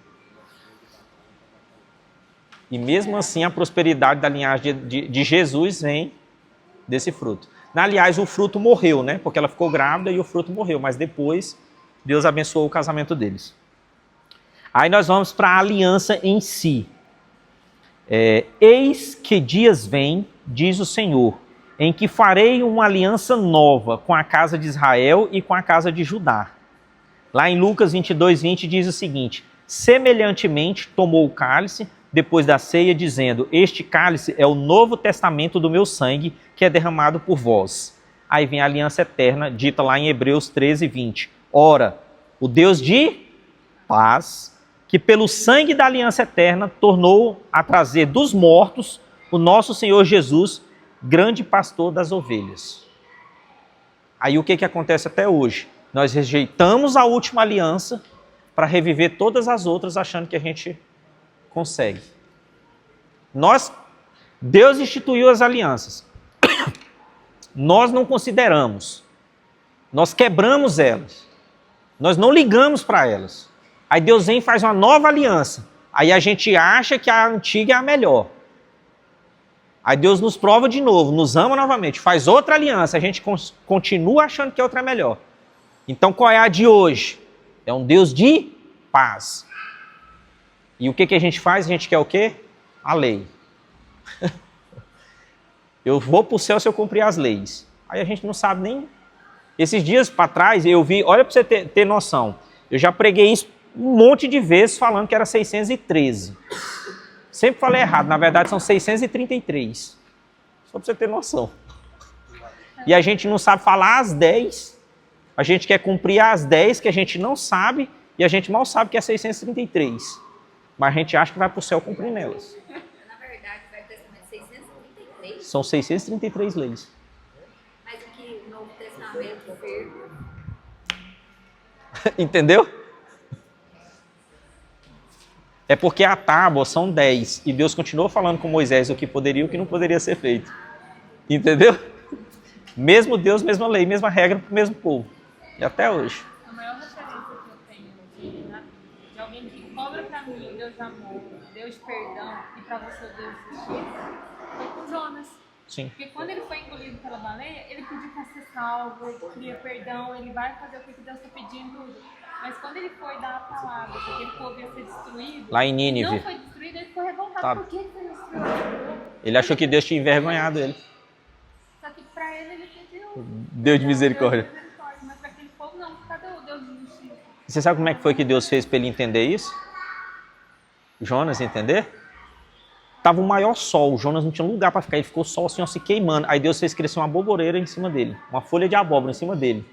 E mesmo assim a prosperidade da linhagem de Jesus vem desse fruto. Aliás, o fruto morreu, né? Porque ela ficou grávida e o fruto morreu. Mas depois Deus abençoou o casamento deles. Aí nós vamos para a aliança em si. Eis que dias vêm, diz o Senhor, em que farei uma aliança nova com a casa de Israel e com a casa de Judá. Lá em Lucas 22:20 diz o seguinte: semelhantemente tomou o cálice depois da ceia, dizendo: este cálice é o novo testamento do meu sangue, que é derramado por vós. Aí vem a aliança eterna, dita lá em Hebreus 13:20. Ora, o Deus de paz, que pelo sangue da aliança eterna tornou a trazer dos mortos o nosso Senhor Jesus, grande pastor das ovelhas. Aí o que acontece até hoje? Nós rejeitamos a última aliança para reviver todas as outras, achando que a gente consegue. Deus instituiu as alianças. Nós não consideramos. Nós quebramos elas. Nós não ligamos para elas. Aí Deus vem e faz uma nova aliança. Aí a gente acha que a antiga é a melhor. Aí Deus nos prova de novo, nos ama novamente, faz outra aliança. A gente continua achando que a outra é melhor. Então qual é a de hoje? É um Deus de paz. E o que a gente faz? A gente quer o quê? A lei. Eu vou para o céu se eu cumprir as leis. Aí a gente não sabe nem... Esses dias para trás eu vi, olha para você ter noção, eu já preguei isso um monte de vezes falando que era 613. Sempre falei errado, na verdade são 633. Só para você ter noção. E a gente não sabe falar as 10. A gente quer cumprir as 10 que a gente não sabe e a gente mal sabe que é 633. Mas a gente acha que vai para o céu cumprir nelas. Na verdade, o Velho Testamento é 633. São 633 leis. Mas o que o Novo Testamento afirma. Entendeu? É porque a tábua são 10 e Deus continuou falando com Moisés o que poderia e o que não poderia ser feito. Entendeu? Mesmo Deus, mesma lei, mesma regra para o mesmo povo. E até hoje. A maior referência que eu tenho de alguém que cobra pra mim o Deus de amor, Deus de perdão e pra você o Deus de justiça, foi com Jonas. Sim. Porque quando ele foi engolido pela baleia, ele pediu para ser salvo, ele queria perdão, ele vai fazer o que Deus está pedindo. Mas quando ele foi dar a palavra, que aquele povo ia ser destruído, Lá em Nínive. não foi destruído, ele ficou revoltado. Tá. Por que foi destruído? Ele achou que Deus tinha envergonhado ele. Só que para ele pediu Deus de misericórdia. Deus de misericórdia. Mas para aquele povo, não. Cadê o Deus de justiça? Você sabe como é que foi que Deus fez para ele entender isso? Jonas entender? Tava o maior sol, o Jonas não tinha lugar para ficar, ele ficou só assim, ó, se queimando. Aí Deus fez crescer uma aboboreira em cima dele, uma folha de abóbora em cima dele.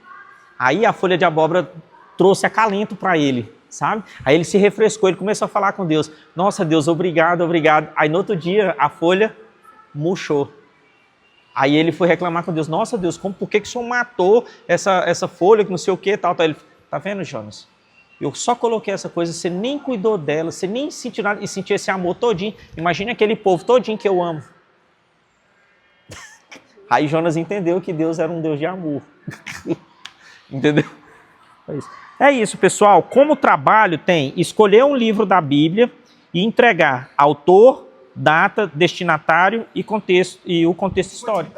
Aí a folha de abóbora trouxe acalento para ele, sabe? Aí ele se refrescou, ele começou a falar com Deus. Nossa, Deus, obrigado, obrigado. Aí no outro dia a folha murchou. Aí ele foi reclamar com Deus. Nossa, Deus, por que o Senhor matou essa folha, que não sei o que, tal. Ele, tá vendo, Jonas? Eu só coloquei essa coisa, você nem cuidou dela, você nem sentiu nada e sentiu esse amor todinho. Imagine aquele povo todinho que eu amo. Aí Jonas entendeu que Deus era um Deus de amor. Entendeu? É isso, pessoal. Como trabalho tem escolher um livro da Bíblia e entregar autor, data, destinatário e contexto, e o contexto histórico.